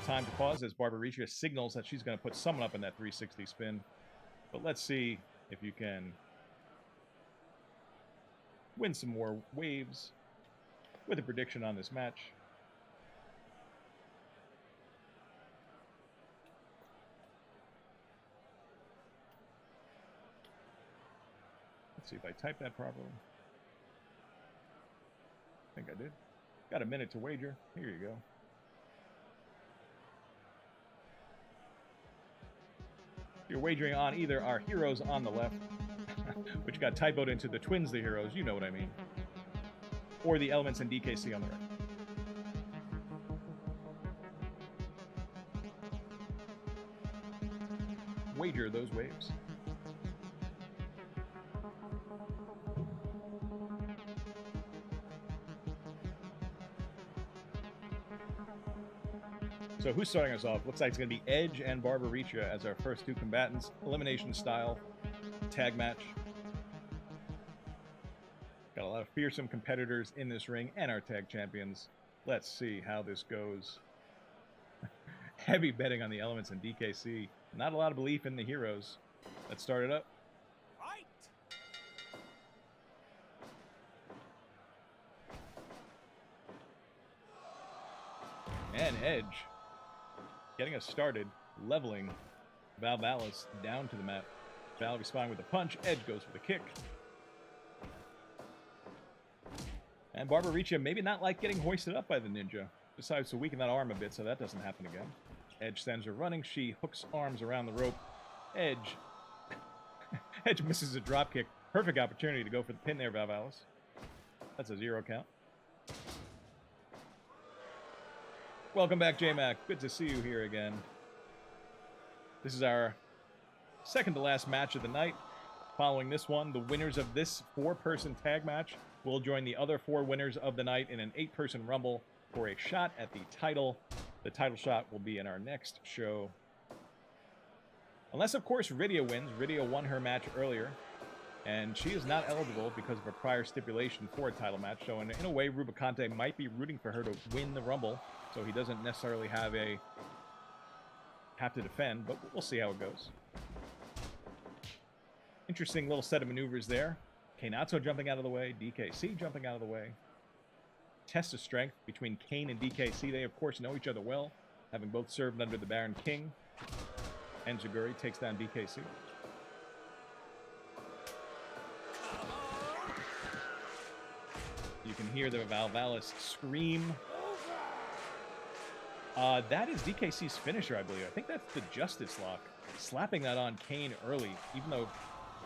time to pause as Barbariccia signals that she's going to put someone up in that 360 spin. But let's see if you can win some more waves with a prediction on this match. Let's see if I type that properly. I think I did. Got a minute to wager. Here you go. You're wagering on either our heroes on the left, which got typoed into the Twins the heroes, you know what I mean, or the Elements and DKC on the right. Wager those waves. So who's starting us off? Looks like it's going to be Edge and Barbariccia as our first 2 combatants. Elimination style tag match. Got a lot of fearsome competitors in this ring and our tag champions. Let's see how this goes. Heavy betting on the Elements and DKC. Not a lot of belief in the heroes. Let's start it up. Edge getting us started, leveling Valvalis down to the mat. Val responding with a punch. Edge goes for the kick. And Barbariccia maybe not like getting hoisted up by the ninja. Decides to weaken that arm a bit so that doesn't happen again. Edge sends her running. She hooks arms around the rope. Edge. Edge misses a drop kick. Perfect opportunity to go for the pin there, Valvalis. That's a 0 count. Welcome back, J-Mac. Good to see you here again. This is our second to last match of the night. Following this one, the winners of this 4-person tag match will join the other 4 winners of the night in an 8-person rumble for a shot at the title. The title shot will be in our next show. Unless, of course, Rydia wins. Rydia won her match earlier, and she is not eligible because of a prior stipulation for a title match. So in a way, Rubicante might be rooting for her to win the rumble, so he doesn't necessarily have to defend, but we'll see how it goes. Interesting little set of maneuvers there. Kainazzo jumping out of the way, DKC jumping out of the way. Test of strength between Kain and DKC. They, of course, know each other well, having both served under the Baron King. And Zaguri takes down DKC. You can hear the Valvalis scream. That is DKC's finisher, I believe. I think that's the Justice Lock. Slapping that on Kain early, even though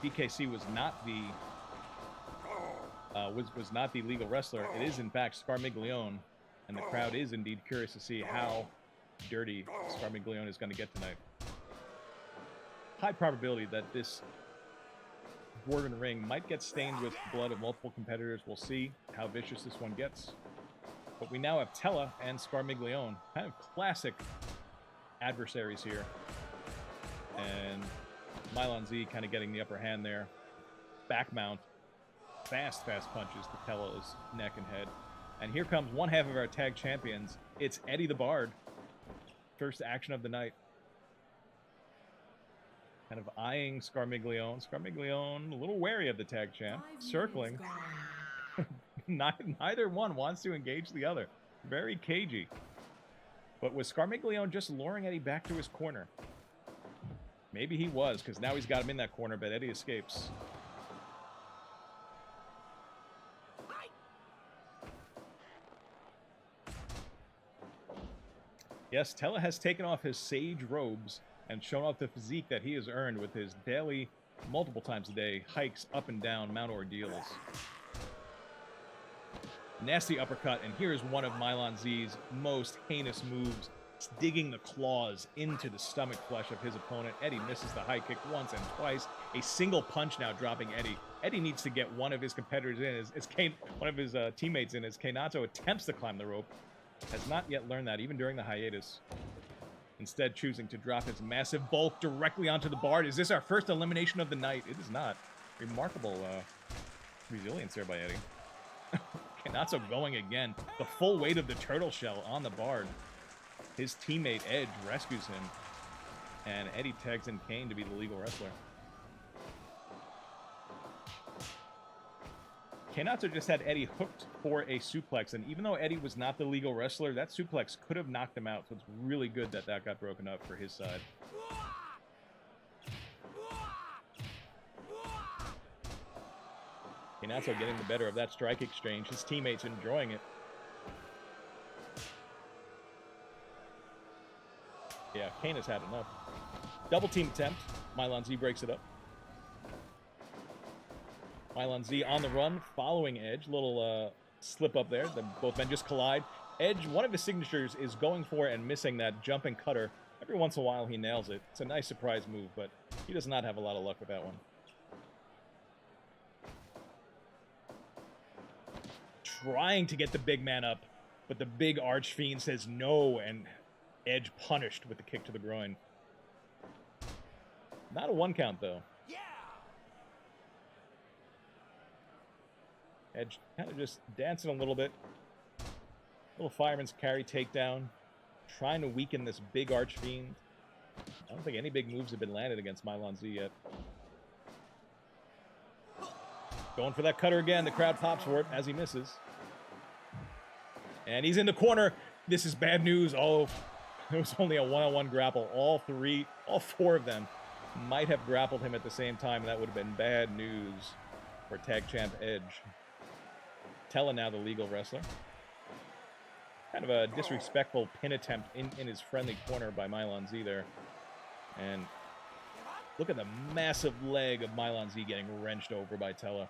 DKC was not the was not the legal wrestler. It is in fact Scarmiglione, and the crowd is indeed curious to see how dirty Scarmiglione is going to get tonight. High probability that this Dwarven ring might get stained with blood of multiple competitors. We'll see how vicious this one gets. But we now have Tellah and Scarmiglione, kind of classic adversaries here. And Milon Z kind of getting the upper hand there. Back mount. Fast punches to Tellah's neck and head. And here comes one half of our tag champions. It's Eddie the Bard. First action of the night. Kind of eyeing Scarmiglione. Scarmiglione, a little wary of the tag champ. Circling. Neither one wants to engage the other. Very cagey. But was Scarmiglione just luring Eddie back to his corner? Maybe he was, because now he's got him in that corner, but Eddie escapes. Yes, Tellah has taken off his sage robes and shown off the physique that he has earned with his daily, multiple times a day, hikes up and down Mount Ordeals. Nasty uppercut, and here's one of Milon Z's most heinous moves. It's digging the claws into the stomach flesh of his opponent. Eddie misses the high kick once and twice. A single punch now dropping Eddie. Eddie needs to get one of his competitors in. One of his teammates in as Kainazzo attempts to climb the rope. Has not yet learned that, even during the hiatus. Instead, choosing to drop his massive bulk directly onto the bar. Is this our first elimination of the night? It is not. Remarkable resilience there by Eddie. Kainazzo going again. The full weight of the turtle shell on the Bard. His teammate Edge rescues him. And Eddie tags in Kain to be the legal wrestler. Kainazzo just had Eddie hooked for a suplex. And even though Eddie was not the legal wrestler, that suplex could have knocked him out. So it's really good that that got broken up for his side. Kainazzo getting the better of that strike exchange. His teammates enjoying it. Yeah, Kain has had enough. Double team attempt. Milon Z breaks it up. Milon Z on the run, following Edge. Little slip up there. Both men just collide. Edge, one of his signatures is going for and missing that jumping cutter. Every once in a while he nails it. It's a nice surprise move, but he does not have a lot of luck with that one. Trying to get the big man up, but the big Archfiend says no, and Edge punished with the kick to the groin. Not a 1 count, though. Yeah. Edge kind of just dancing a little bit. Little fireman's carry takedown. Trying to weaken this big Archfiend. I don't think any big moves have been landed against Milon Z yet. Going for that cutter again. The crowd pops for it as he misses. And he's in the corner. This is bad news. Oh, it was only a one-on-one grapple. All four of them might have grappled him at the same time. That would have been bad news for tag champ Edge. Tellah now the legal wrestler. Kind of a disrespectful pin attempt in his friendly corner by Milon Z there. And look at the massive leg of Milon Z getting wrenched over by Tellah.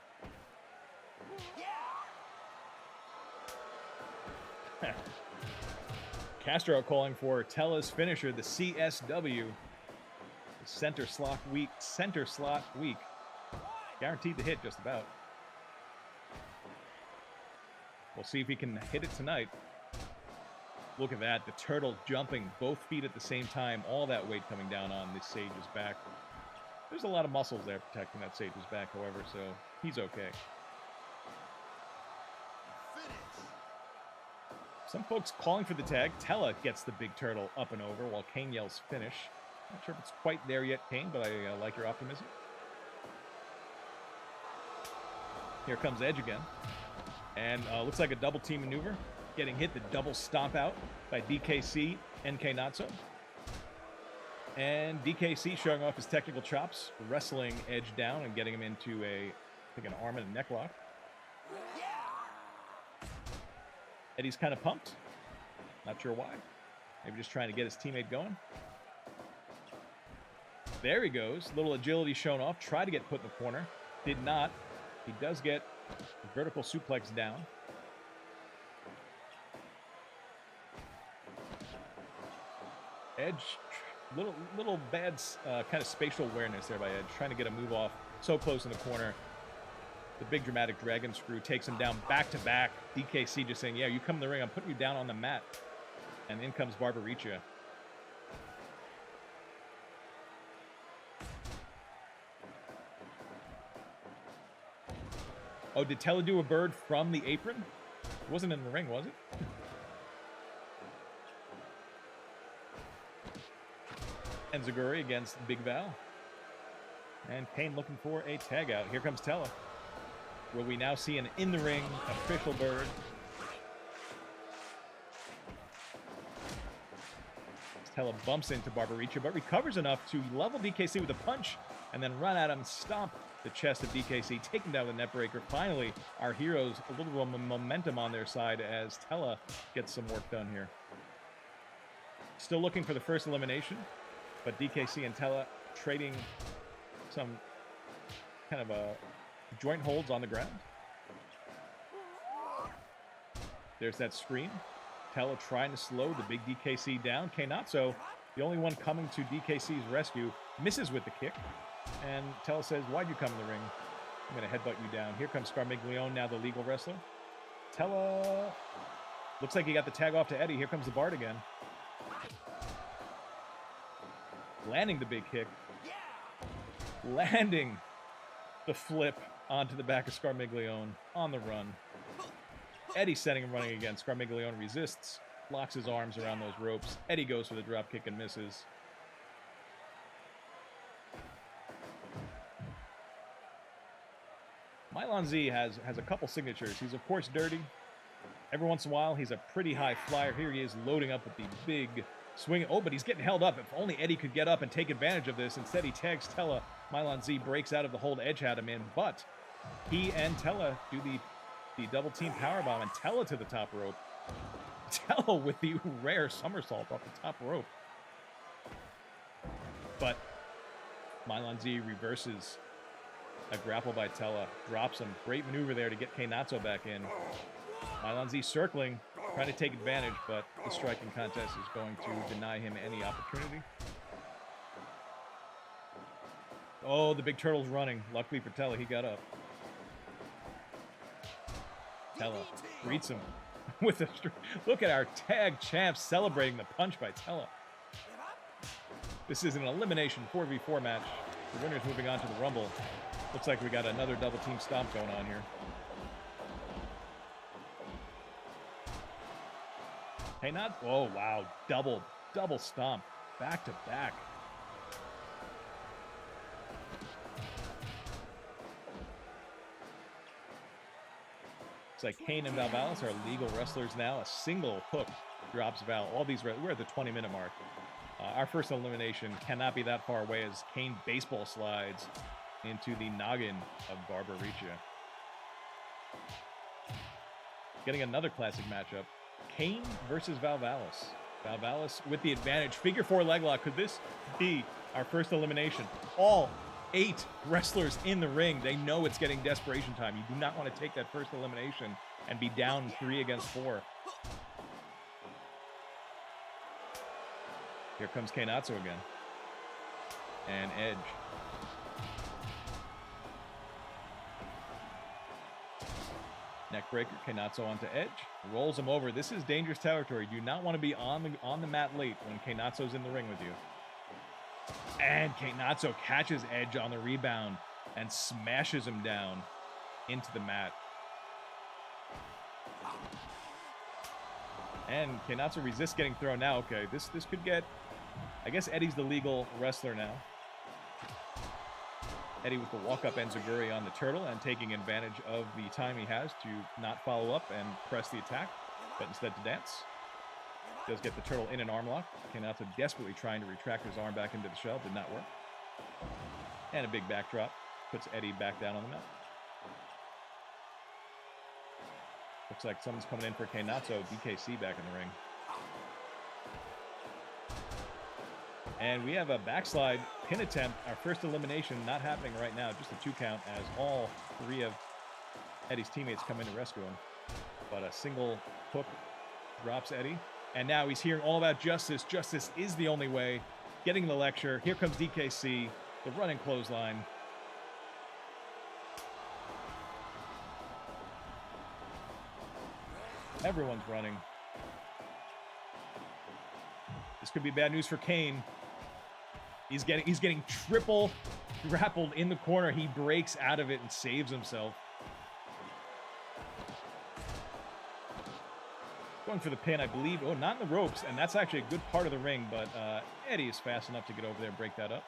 Castro calling for Tellah's finisher, the CSW. The center slot week. Guaranteed to hit just about. We'll see if he can hit it tonight. Look at that, the turtle jumping both feet at the same time, all that weight coming down on this Sage's back. There's a lot of muscles there protecting that Sage's back, however, so he's okay. Some folks calling for the tag. Tellah gets the big turtle up and over while Kain yells finish. Not sure if it's quite there yet, Kain, but I like your optimism. Here comes Edge again. And looks like a double team maneuver. Getting hit, the double stomp out by DKC and Kainazzo. And DKC showing off his technical chops, wrestling Edge down and getting him into I think an arm and a neck lock. Eddie's kind of pumped. Not sure why. Maybe just trying to get his teammate going. There he goes. Little agility shown off. Tried to get put in the corner. Did not. He does get a vertical suplex down. Edge, little bad kind of spatial awareness there by Edge, trying to get a move off so close in the corner. The big dramatic dragon screw takes him down back to back. DKC just saying, yeah, you come in the ring, I'm putting you down on the mat. And in comes Barbariccia. Oh, did Tellah do a bird from the apron? It wasn't in the ring, was it? And Zaguri against Big Val. And Kain looking for a tag out. Here comes Tellah. Will we now see an in-the-ring official bird? Tellah bumps into Barbariccia, but recovers enough to level DKC with a punch and then run at him, stomp the chest of DKC, take him down the net breaker. Finally, our heroes, a little momentum on their side as Tellah gets some work done here. Still looking for the first elimination, but DKC and Tellah trading some kind of joint holds on the ground. There's that screen. Tellah trying to slow the big DKC down. Kainazzo, the only one coming to DKC's rescue, misses with the kick. And Tellah says, why'd you come in the ring? I'm going to headbutt you down. Here comes Scarmiglione, now the legal wrestler. Tellah looks like he got the tag off to Eddie. Here comes the Bard again. Landing the big kick. Landing the flip onto the back of Scarmiglione on the run. Eddie setting him running again. Scarmiglione resists, locks his arms around those ropes. Eddie goes for the drop kick and misses. Milon Z has a couple signatures. He's, of course, dirty. Every once in a while, he's a pretty high flyer. Here he is loading up with the big swing. Oh, but he's getting held up. If only Eddie could get up and take advantage of this. Instead, he tags Tellah. Milon Z breaks out of the hold Edge had him in, but he and Tellah do the double team powerbomb, and Tellah to the top rope. Tellah with the rare somersault off the top rope. But Milon Z reverses a grapple by Tellah, drops him. Great maneuver there to get Kainazzo back in. Milon Z circling, trying to take advantage, but the striking contest is going to deny him any opportunity. Oh, the big turtle's running. Luckily for Tellah, he got up. Tellah greets him with a... Look at our tag champs celebrating the punch by Tellah. This is an elimination 4v4 match. The winner's moving on to the Rumble. Looks like we got another double team stomp going on here. Hey, not... Oh, wow. Double stomp. Back to back. It's like Kain and Valvalis are legal wrestlers now. A single hook drops Val. All these, we're at the 20-minute mark. Our first elimination cannot be that far away as Kain baseball slides into the noggin of Rydia. Getting another classic matchup. Kain versus Valvalis. Valvalis with the advantage. Figure 4 leg lock. Could this be our first elimination? All 8 wrestlers in the ring. They know it's getting desperation time. You do not want to take that first elimination and be down 3 against 4. Here comes Kainazzo again. And Edge. Neckbreaker, Kainazzo onto Edge. Rolls him over. This is dangerous territory. You do not want to be on the mat late when Kainazzo's in the ring with you. And Kainazzo catches Edge on the rebound and smashes him down into the mat. And Kainazzo resists getting thrown now. Okay, this could get... I guess Eddie's the legal wrestler now. Eddie with the walk-up enziguri on the turtle and taking advantage of the time he has to not follow up and press the attack, but instead to dance. Does get the turtle in an arm lock. Kainazzo desperately trying to retract his arm back into the shell. Did not work. And a big backdrop. Puts Eddie back down on the mat. Looks like someone's coming in for Kainazzo. DKC back in the ring. And we have a backslide pin attempt. Our first elimination not happening right now. Just a 2 count as all 3 of Eddie's teammates come in to rescue him. But a single hook drops Eddie. And now he's hearing all about justice. Justice is the only way. Getting the lecture. Here comes DKC. The running clothesline. Everyone's running. This could be bad news for Kain. He's getting triple grappled in the corner. He breaks out of it and saves himself. Going for the pin, I believe. Oh, not in the ropes, and that's actually a good part of the ring, but Eddie is fast enough to get over there and break that up.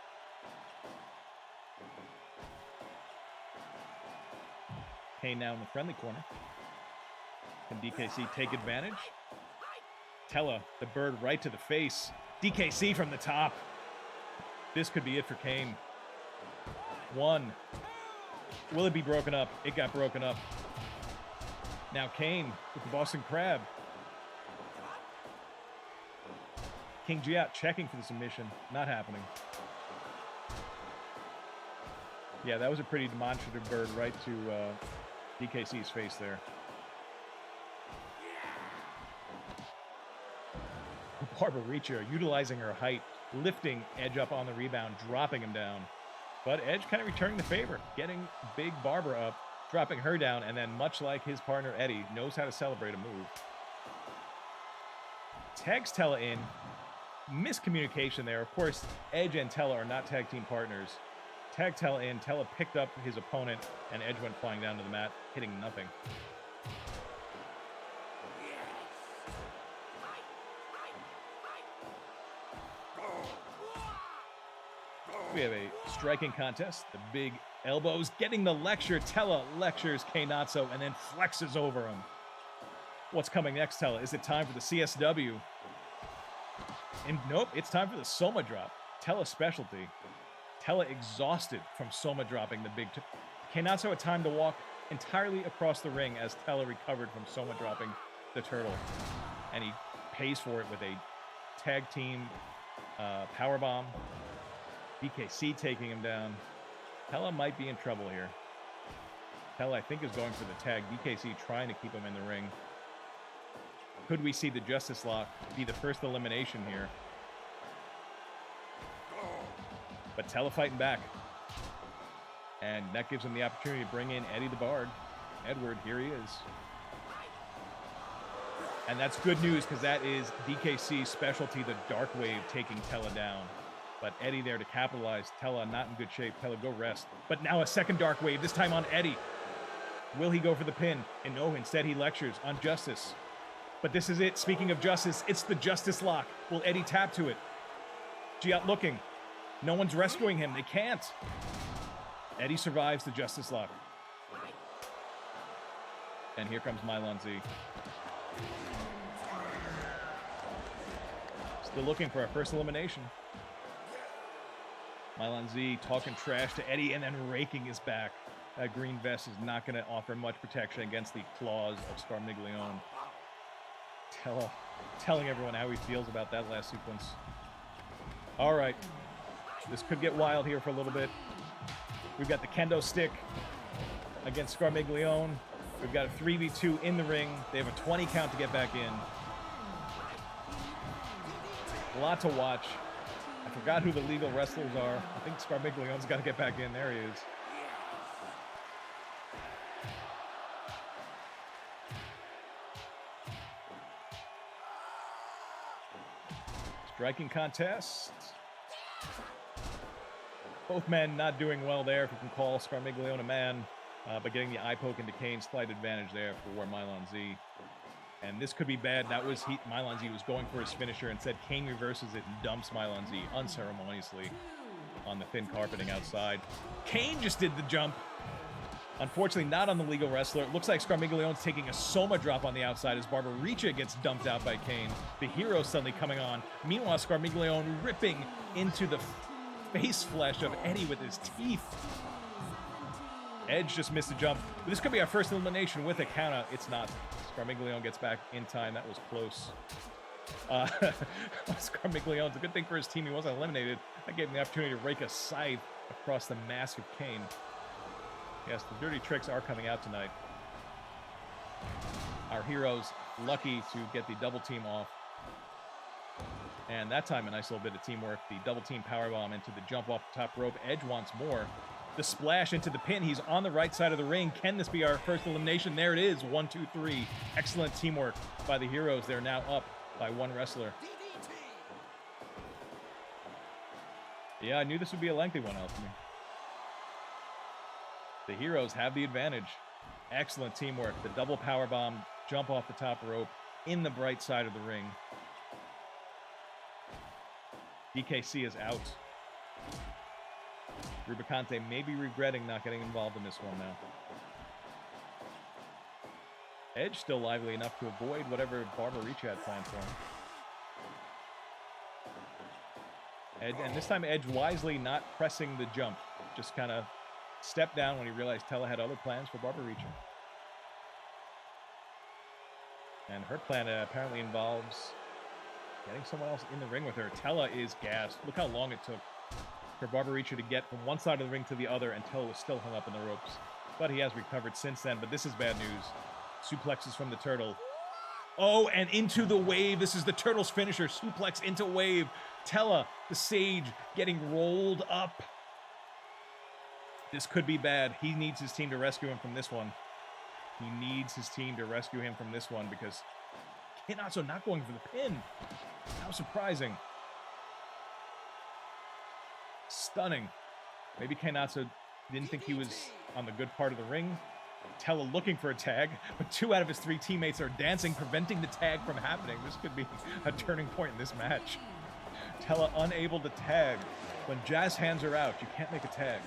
Kain now in the friendly corner. Can DKC take advantage? Tellah, the bird right to the face. DKC from the top. This could be it for Kain. 1. Will it be broken up? It got broken up. Now Kain with the Boston Crab. King Giat checking for the submission. Not happening. Yeah, that was a pretty demonstrative bird right to DKC's face there. Rydia utilizing her height, lifting Edge up on the rebound, dropping him down. But Edge kind of returning the favor, getting big Barbara up, dropping her down, and then much like his partner Eddie, knows how to celebrate a move. Tags Tellah in. Miscommunication there. Of course, Edge and Tellah are not tag team partners. Tag Tellah in. Tellah picked up his opponent, and Edge went flying down to the mat, hitting nothing. We have a striking contest. The big elbows getting the lecture. Tellah lectures Kainazzo and then flexes over him. What's coming next, Tellah? Is it time for the CSW? And nope, it's time for the Soma drop. Tellah's specialty. Tellah exhausted from Soma dropping the big... Kainazzo had time to walk entirely across the ring as Tellah recovered from Soma dropping the turtle. And he pays for it with a tag team powerbomb. DKC taking him down. Tellah might be in trouble here. Tellah, I think, is going for the tag. DKC trying to keep him in the ring. Could we see the Justice Lock be the first elimination here? But Tellah fighting back. And that gives him the opportunity to bring in Eddie the Bard. Edward, here he is. And that's good news because that is DKC's specialty, the Dark Wave, taking Tellah down. But Eddie there to capitalize. Tellah not in good shape. Tellah, go rest. But now a second Dark Wave, this time on Eddie. Will he go for the pin? And no, instead he lectures on Justice. But this is it. Speaking of Justice, it's the Justice Lock. Will Eddie tap to it? Giat looking. No one's rescuing him. They can't. Eddie survives the Justice Lock. And here comes Milon Z. Still looking for our first elimination. Milon Z talking trash to Eddie and then raking his back. That green vest is not going to offer much protection against the claws of Scarmiglione. Tellah telling everyone how he feels about that last sequence. All right. This could get wild here for a little bit. We've got the kendo stick against Scarmiglione. We've got a 3v2 in the ring. They have a 20 count to get back in. A lot to watch. I forgot who the legal wrestlers are. I think Scarmiglione's got to get back in. There he is. Striking contest. Both men not doing well there, if you can call Scarmiglione a man, but getting the eye poke into Kain, slight advantage there for Milon Z. And this could be bad. That was Milon Z was going for his finisher and said Kain reverses it and dumps Milon Z unceremoniously on the thin carpeting outside. Kain just did the jump. Unfortunately, not on the legal wrestler. It looks like Scarmiglione's taking a Soma drop on the outside as Richa gets dumped out by Kain. The hero suddenly coming on. Meanwhile, Scarmiglione ripping into the face flesh of Eddie with his teeth. Edge just missed a jump. But this could be our first elimination with a countout. It's not. Scarmiglione gets back in time. That was close. Scarmiglione's a good thing for his team. He wasn't eliminated. That gave him the opportunity to rake a scythe across the mask of Kain. Yes, the dirty tricks are coming out tonight. Our heroes lucky to get the double team off. And that time, a nice little bit of teamwork. The double team powerbomb into the jump off the top rope. Edge wants more. The splash into the pin. He's on the right side of the ring. Can this be our first elimination? There it is. 1, 2, 3. Excellent teamwork by the heroes. They're now up by one wrestler. Yeah, I knew this would be a lengthy one, Alchemy. The heroes have the advantage. Excellent teamwork. The double powerbomb, jump off the top rope in the bright side of the ring. DKC is out. Rubicante may be regretting not getting involved in this one now. Edge still lively enough to avoid whatever Richa had planned for him. Edge, and this time Edge wisely not pressing the jump. Just kind of stepped down when he realized Tellah had other plans for Richa. And her plan apparently involves getting someone else in the ring with her. Tellah is gassed. Look how long it took for Richa to get from one side of the ring to the other, and Tellah was still hung up in the ropes. But he has recovered since then, but this is bad news. Suplexes from the Turtle. Oh, and into the wave. This is the Turtle's finisher. Suplex into wave. Tellah, the Sage, getting rolled up. This could be bad. He needs his team to rescue him from this one. He needs his team to rescue him from this one because Kainazzo not going for the pin. How surprising. Stunning. Maybe Kainazzo didn't think he was on the good part of the ring. Tellah looking for a tag, but 2 out of his 3 teammates are dancing, preventing the tag from happening. This could be a turning point in this match. Tellah unable to tag. When jazz hands are out, you can't make a tag.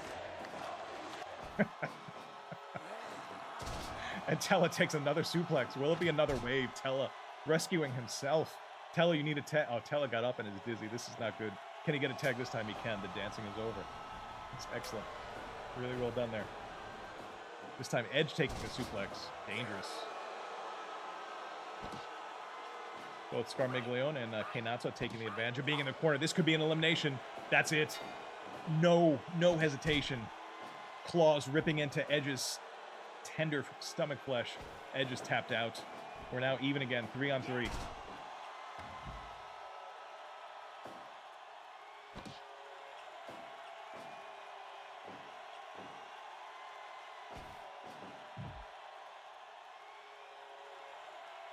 And Tellah takes another suplex. Will it be another wave? Tellah rescuing himself. Tellah, you need a tag. Oh, Tellah got up and is dizzy. This is not good. Can he get a tag this time? He can. The dancing is over. It's excellent. Really well done there. This time, Edge taking a suplex. Dangerous. Both Scarmiglione and Kainazzo taking the advantage of being in the corner. This could be an elimination. That's it. No hesitation. Claws ripping into Edge's tender stomach flesh. Edge is tapped out. We're now even again, 3 on 3.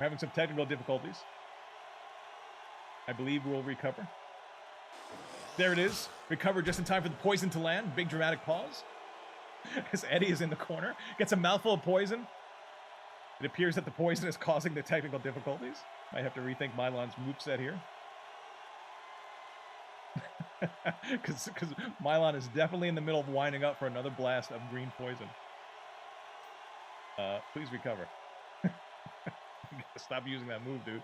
We're having some technical difficulties. I believe we'll recover. There it is. Recover just in time for the poison to land. Big dramatic pause. As Eddie is in the corner. Gets a mouthful of poison. It appears that the poison is causing the technical difficulties. Might have to rethink Milon's moveset here. Because Milon is definitely in the middle of winding up for another blast of green poison. Please recover. Stop using that move, dude.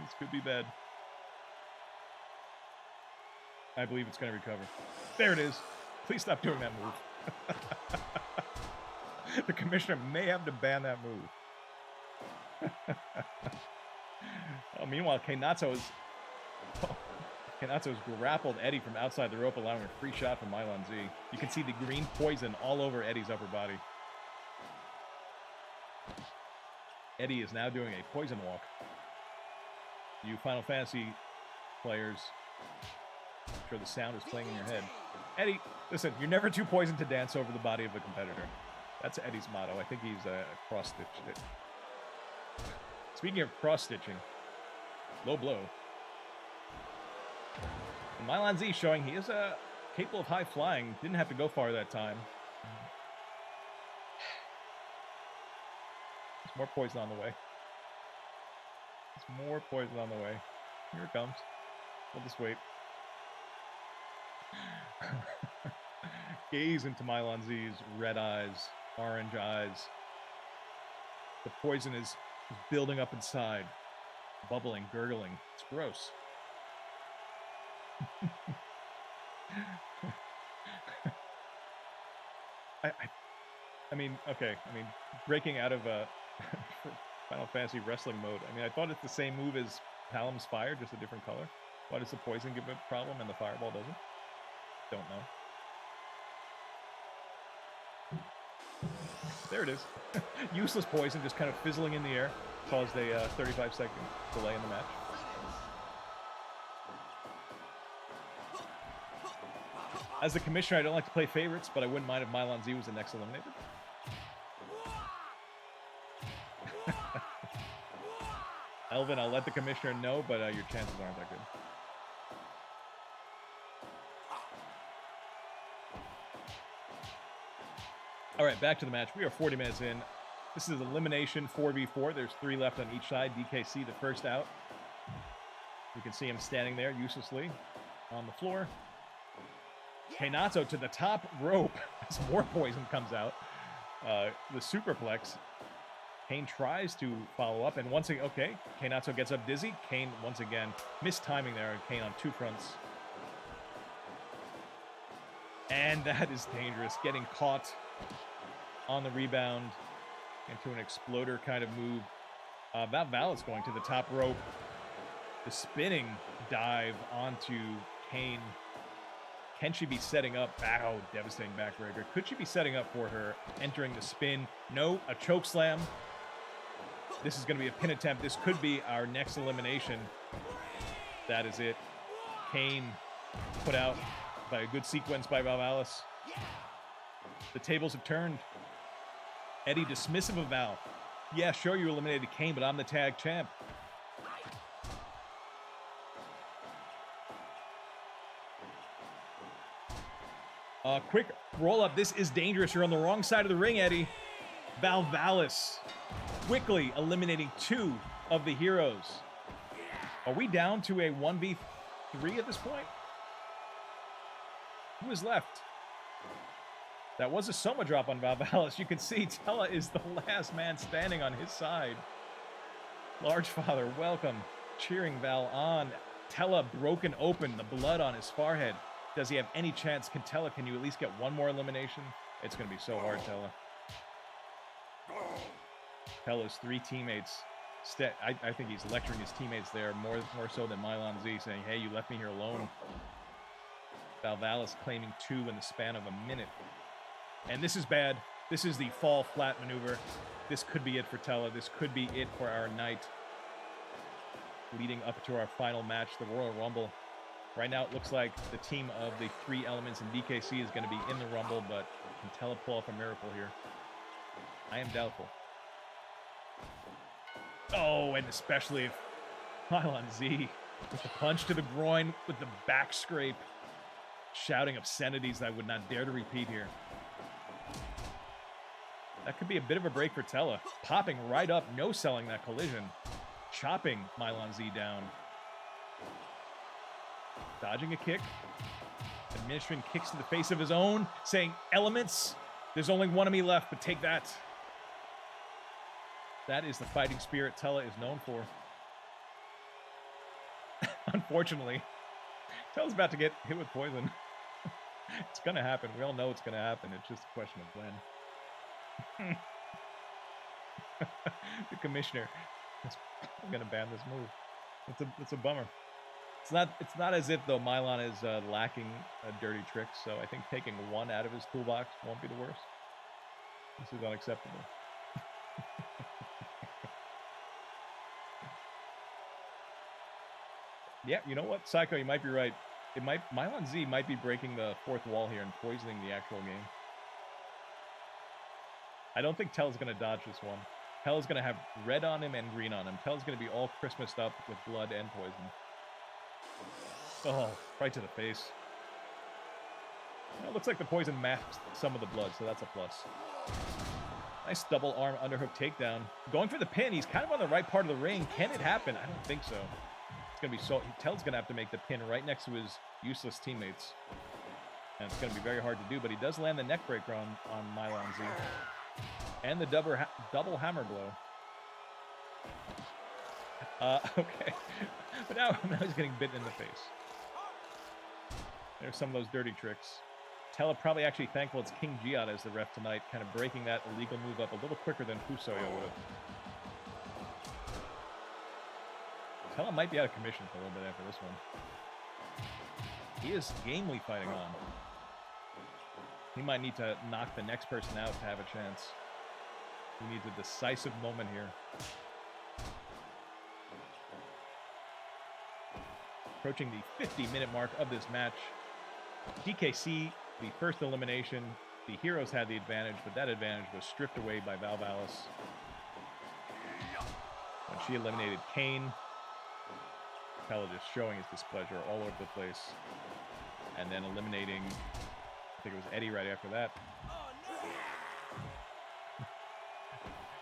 This could be bad. I believe it's going to recover. There it is. Please stop doing that move. The commissioner may have to ban that move. Oh, meanwhile, Kainazzo has grappled Eddie from outside the rope, allowing a free shot from Milon Z. You can see the green poison all over Eddie's upper body. Eddie is now doing a poison walk. You Final Fantasy players, I'm sure the sound is playing in your head. Eddie, listen, you're never too poisoned to dance over the body of a competitor. That's Eddie's motto. I think he's cross-stitched it. Speaking of cross-stitching, low blow. And Milon Z showing he is capable of high flying. Didn't have to go far that time. There's more poison on the way. There's more poison on the way. Here it comes. We'll just wait. Gaze into Milon Z's red eyes, orange eyes. The poison is building up inside, bubbling, gurgling. It's gross. I mean, okay. I mean, breaking out of Final Fantasy wrestling mode. I mean, I thought it's the same move as Palom's fire, just a different color. Why does the poison give a problem and the fireball doesn't? Don't know. There it is. Useless poison just kind of fizzling in the air. Caused a 35-second delay in the match. As the commissioner, I don't like to play favorites, but I wouldn't mind if Milon Z was the next eliminated. Elvin, I'll let the commissioner know, but your chances aren't that good. All right, back to the match. We are 40 minutes in. This is elimination 4v4. There's 3 left on each side. DKC, the first out. You can see him standing there uselessly on the floor. Kainazzo to the top rope as more poison comes out. The superplex. Kain tries to follow up, and once again, okay, Kainazzo gets up dizzy. Kain, once again, missed timing there. Kain on 2 fronts. And that is dangerous. Getting caught on the rebound into an exploder kind of move. Valvalis going to the top rope. The spinning dive onto Kain. Can she be setting up? Ow, devastating backbreaker. Could she be setting up for her entering the spin? No, a choke slam. This is going to be a pin attempt. This could be our next elimination. That is it. Kain put out by a good sequence by Valvalis. The tables have turned. Eddie dismissive of Val. Yeah, sure you eliminated Kain, but I'm the tag champ. Quick roll up. This is dangerous. You're on the wrong side of the ring, Eddie. Valvalis quickly eliminating 2 of the heroes. Are we down to a 1v3 at this point? Who is left? That was a Soma drop on Valvalis. You can see Tellah is the last man standing on his side. Large Father, welcome. Cheering Val on. Tellah broken open, the blood on his forehead. Does he have any chance? Tellah, can you at least get one more elimination? It's going to be so hard, Tellah. Tellah's 3 teammates. I think he's lecturing his teammates there more so than Milon Z, saying, hey, you left me here alone. Valvalis claiming 2 in the span of a minute. And this is bad. This is the fall flat maneuver. This could be it for Tellah. This could be it for our night. Leading up to our final match, the Royal Rumble. Right now, it looks like the team of the 3 elements in DKC is going to be in the Rumble, but can Tellah pull off a miracle here? I am doubtful. Oh, and especially if Milon Z with the punch to the groin, with the back scrape, shouting obscenities that I would not dare to repeat here. That could be a bit of a break for Tellah. Popping right up, no-selling that collision. Chopping Milon Z down. Dodging a kick. Administering kicks to the face of his own, saying, elements, there's only one of me left, but take that. That is the fighting spirit Tellah is known for. Unfortunately. Tellah's about to get hit with poison. It's gonna happen. We all know it's gonna happen. It's just a question of when. The commissioner is gonna ban this move. It's a bummer. It's not as if though Milon is lacking dirty tricks, so I think taking one out of his toolbox won't be the worst. This is unacceptable. Yeah, you know what, Psycho, you might be right. Milon Z might be breaking the fourth wall here and poisoning the actual game. I don't think Tellah's gonna dodge this one. Tellah's gonna have red on him and green on him. Tellah's gonna be all Christmased up with blood and poison. Oh, right to the face. Well, it looks like the poison masked some of the blood, so that's a plus. Nice double arm underhook takedown. Going for the pin. He's kind of on the right part of the ring. Can it happen? I don't think so. It's going to be so... Tellah's going to have to make the pin right next to his useless teammates. And it's going to be very hard to do, but he does land the neck breaker on Milon Z. And the double hammer blow. Okay. But now he's getting bitten in the face. There's some of those dirty tricks. Tellah probably actually thankful it's King Giada as the ref tonight, kind of breaking that illegal move up a little quicker than Fusoyo would have. Tellah might be out of commission for a little bit after this one. He is gamely fighting on. He might need to knock the next person out to have a chance. He needs a decisive moment here. Approaching the 50-minute mark of this match. DKC, the first elimination. The heroes had the advantage, but that advantage was stripped away by Valvalis when she eliminated Kain. Tellah just showing his displeasure all over the place. And then eliminating, I think it was Epee right after that.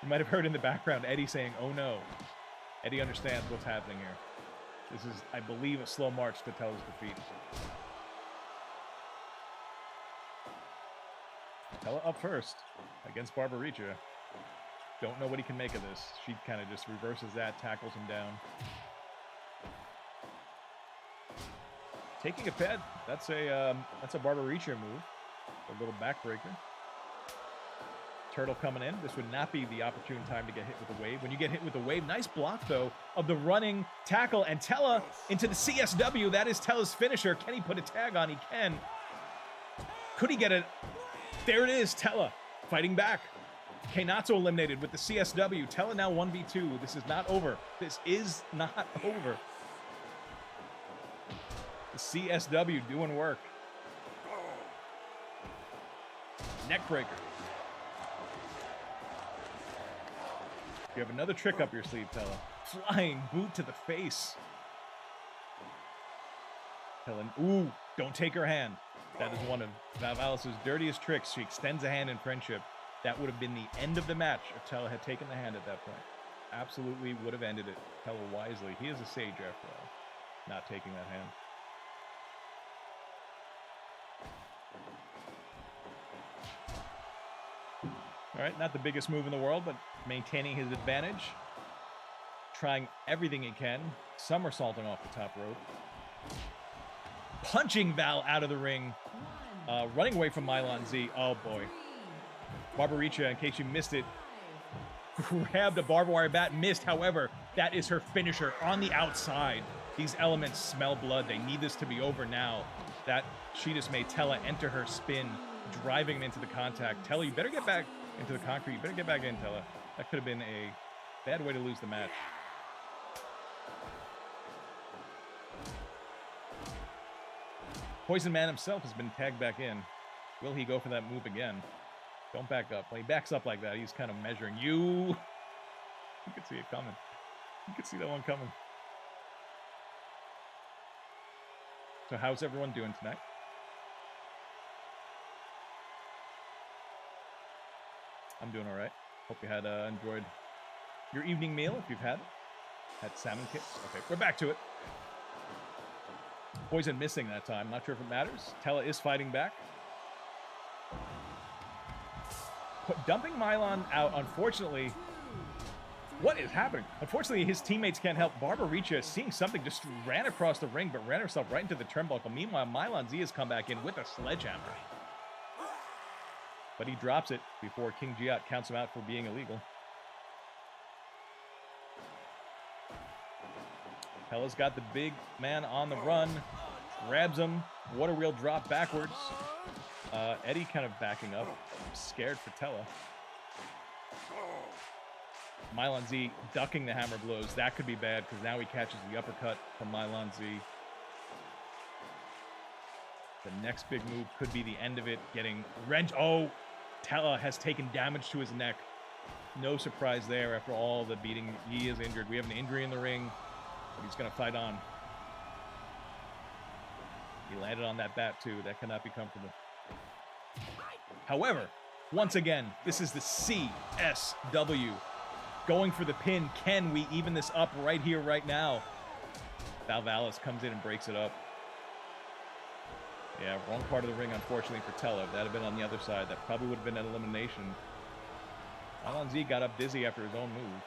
You might have heard in the background Epee saying, "Oh no." Epee understands what's happening here. This is, I believe, a slow march to Tellah's defeat. Tellah up first against Barbaricha. Don't know what he can make of this. She kind of just reverses that, tackles him down. Taking a pet. That's a Barbaricha move. A little backbreaker. Turtle coming in. This would not be the opportune time to get hit with the wave. When you get hit with the wave, nice block, though, of the running tackle. And Tellah into the CSW. That is Tellah's finisher. Can he put a tag on? He can. Could he get it? There it is, Tellah fighting back. Kainazzo eliminated with the CSW. Tellah now 1v2. This is not over. This is not over. The CSW doing work. Neckbreaker. You have another trick up your sleeve, Tellah. Flying boot to the face. Tellah, ooh, don't take her hand. That is one of Valvalis' dirtiest tricks. She extends a hand in friendship. That would have been the end of the match if Tellah had taken the hand at that point. Absolutely would have ended it. Tellah wisely. He is a sage after all. Not taking that hand. All right, not the biggest move in the world, but maintaining his advantage. Trying everything he can. Somersaulting off the top rope. Punching Val out of the ring. Running away from Milon Z. Oh, boy. Barbaricha, in case you missed it, grabbed a barbed wire bat, missed. However, that is her finisher on the outside. These elements smell blood. They need this to be over now. That she just made Tellah enter her spin, driving him into the contact. Tellah, you better get back into the concrete. You better get back in, Tellah. That could have been a bad way to lose the match. Poison Man himself has been tagged back in. Will he go for that move again? Don't back up. When he backs up like that, he's kind of measuring you. You could see it coming. You could see that one coming. So how's everyone doing tonight? I'm doing all right. Hope you had enjoyed your evening meal, if you've had it. Had salmon kits. Okay, we're back to it. Poison missing that time. Not sure if it matters. Tellah is fighting back. Dumping Milon out, unfortunately. What is happening? Unfortunately, his teammates can't help. Barbariccia, seeing something, just ran across the ring, but ran herself right into the turnbuckle. Meanwhile, Milon Z has come back in with a sledgehammer. But he drops it before King Giat counts him out for being illegal. Tellah's got the big man on the run. Grabs him. Water wheel drop backwards. Eddie kind of backing up. Scared for Tellah. Milon Z ducking the hammer blows. That could be bad because now he catches the uppercut from Milon Z. The next big move could be the end of it. Getting wrench. Oh, Tellah has taken damage to his neck. No surprise there after all the beating. He is injured. We have an injury in the ring. He's going to fight on. He landed on that bat too. That cannot be comfortable. However, once again, this is the CSW. Going for the pin. Can we even this up right here, right now? Valvalis comes in and breaks it up. Yeah, wrong part of the ring, unfortunately, for Tellah. If that had been on the other side, that probably would have been an elimination. Milon Z got up dizzy after his own move.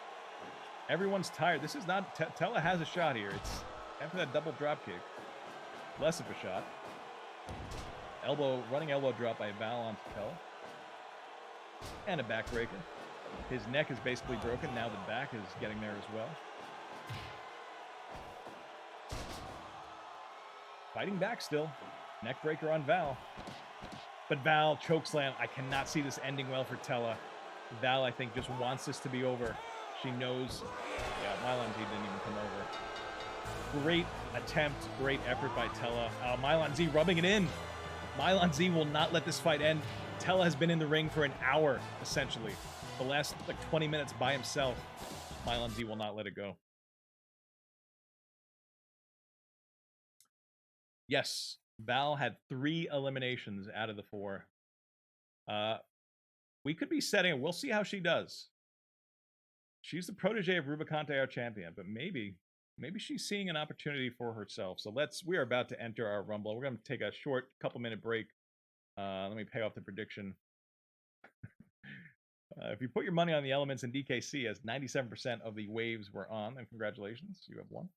Everyone's tired. This is not... Tellah has a shot here. It's after that double drop kick. Less of a shot. Running elbow drop by Val onto Tellah. And a backbreaker. His neck is basically broken. Now the back is getting there as well. Fighting back still. Neck breaker on Val. But Val, chokeslam. I cannot see this ending well for Tellah. Val, I think, just wants this to be over. She knows. Yeah, Milon Z didn't even come over. Great attempt. Great effort by Tellah. Milon Z rubbing it in. Milon Z will not let this fight end. Tellah has been in the ring for an hour, essentially. The last, 20 minutes by himself. Milon Z will not let it go. Yes, Val had 3 eliminations out of the 4. We could be setting it. We'll see how she does. She's the protege of Rubicante, our champion, but maybe she's seeing an opportunity for herself. So we are about to enter our Rumble. We're going to take a short couple-minute break. Let me pay off the prediction. If you put your money on the elements in DKC, as 97% of the waves were on, and congratulations, you have won.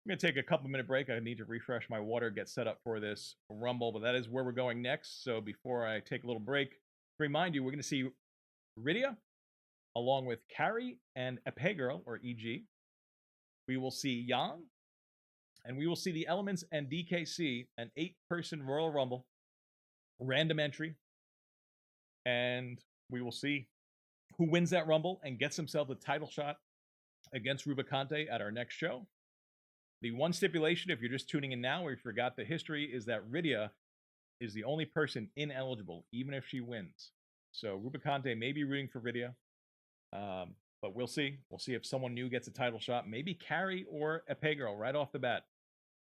I'm going to take a couple-minute break. I need to refresh my water, get set up for this Rumble, but that is where we're going next. So before I take a little break, remind you, we're going to see Rydia along with Kary and Epee Girl, or EG. We will see Yang, and we will see the Elements and DKC, an 8-person Royal Rumble, random entry, and we will see who wins that Rumble and gets himself the title shot against Rubicante at our next show. The one stipulation, if you're just tuning in now or you forgot the history, is that Rydia is the only person ineligible, even if she wins. So Rubicante may be rooting for Rydia, but we'll see. We'll see if someone new gets a title shot. Maybe Kary or Epee Girl right off the bat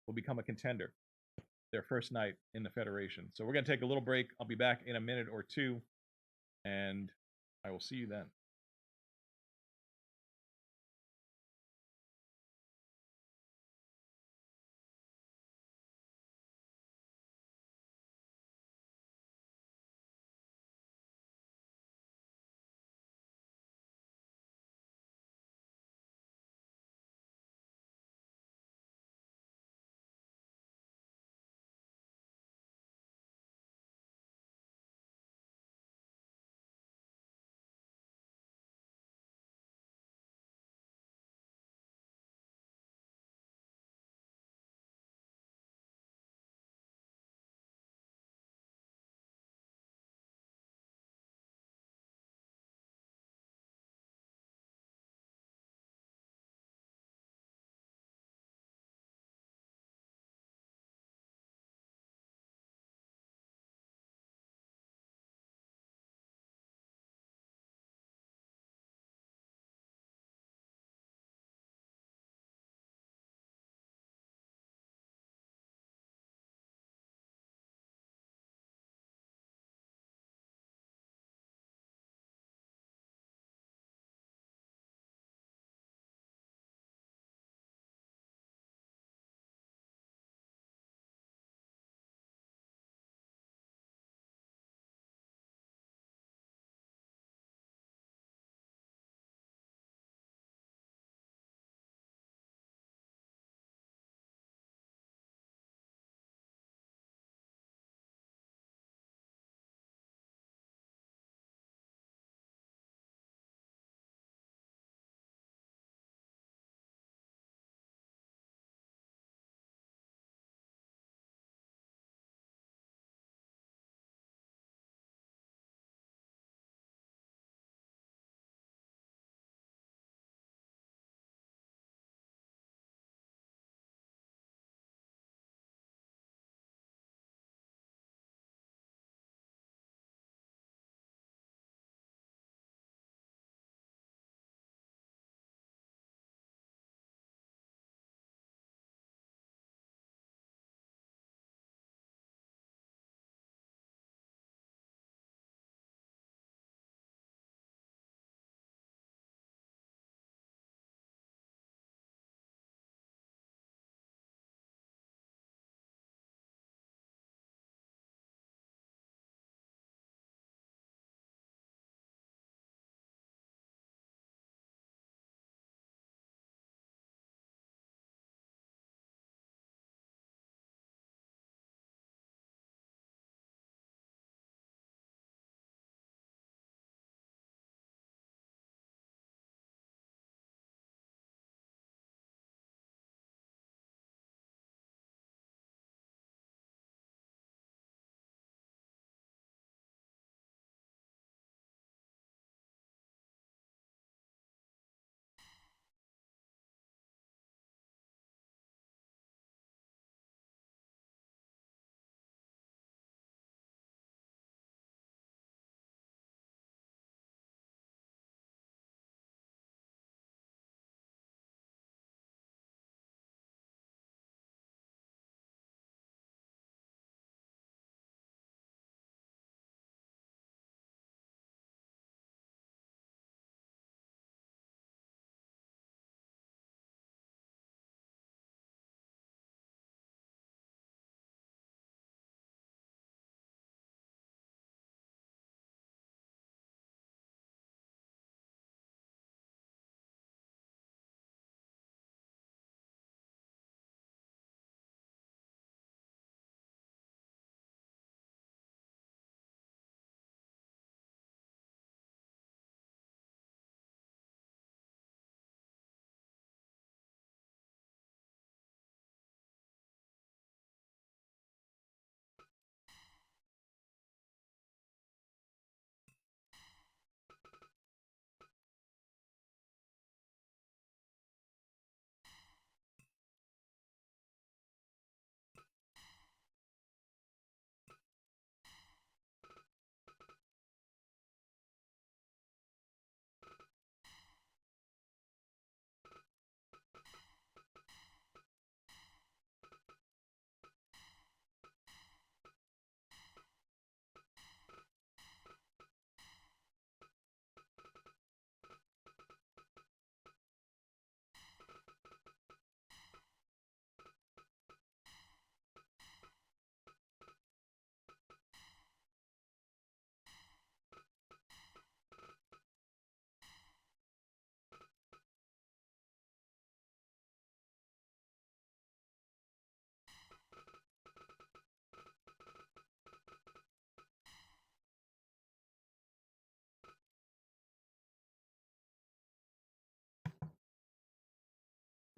will become a contender their first night in the Federation. So we're going to take a little break. I'll be back in a minute or two, and I will see you then.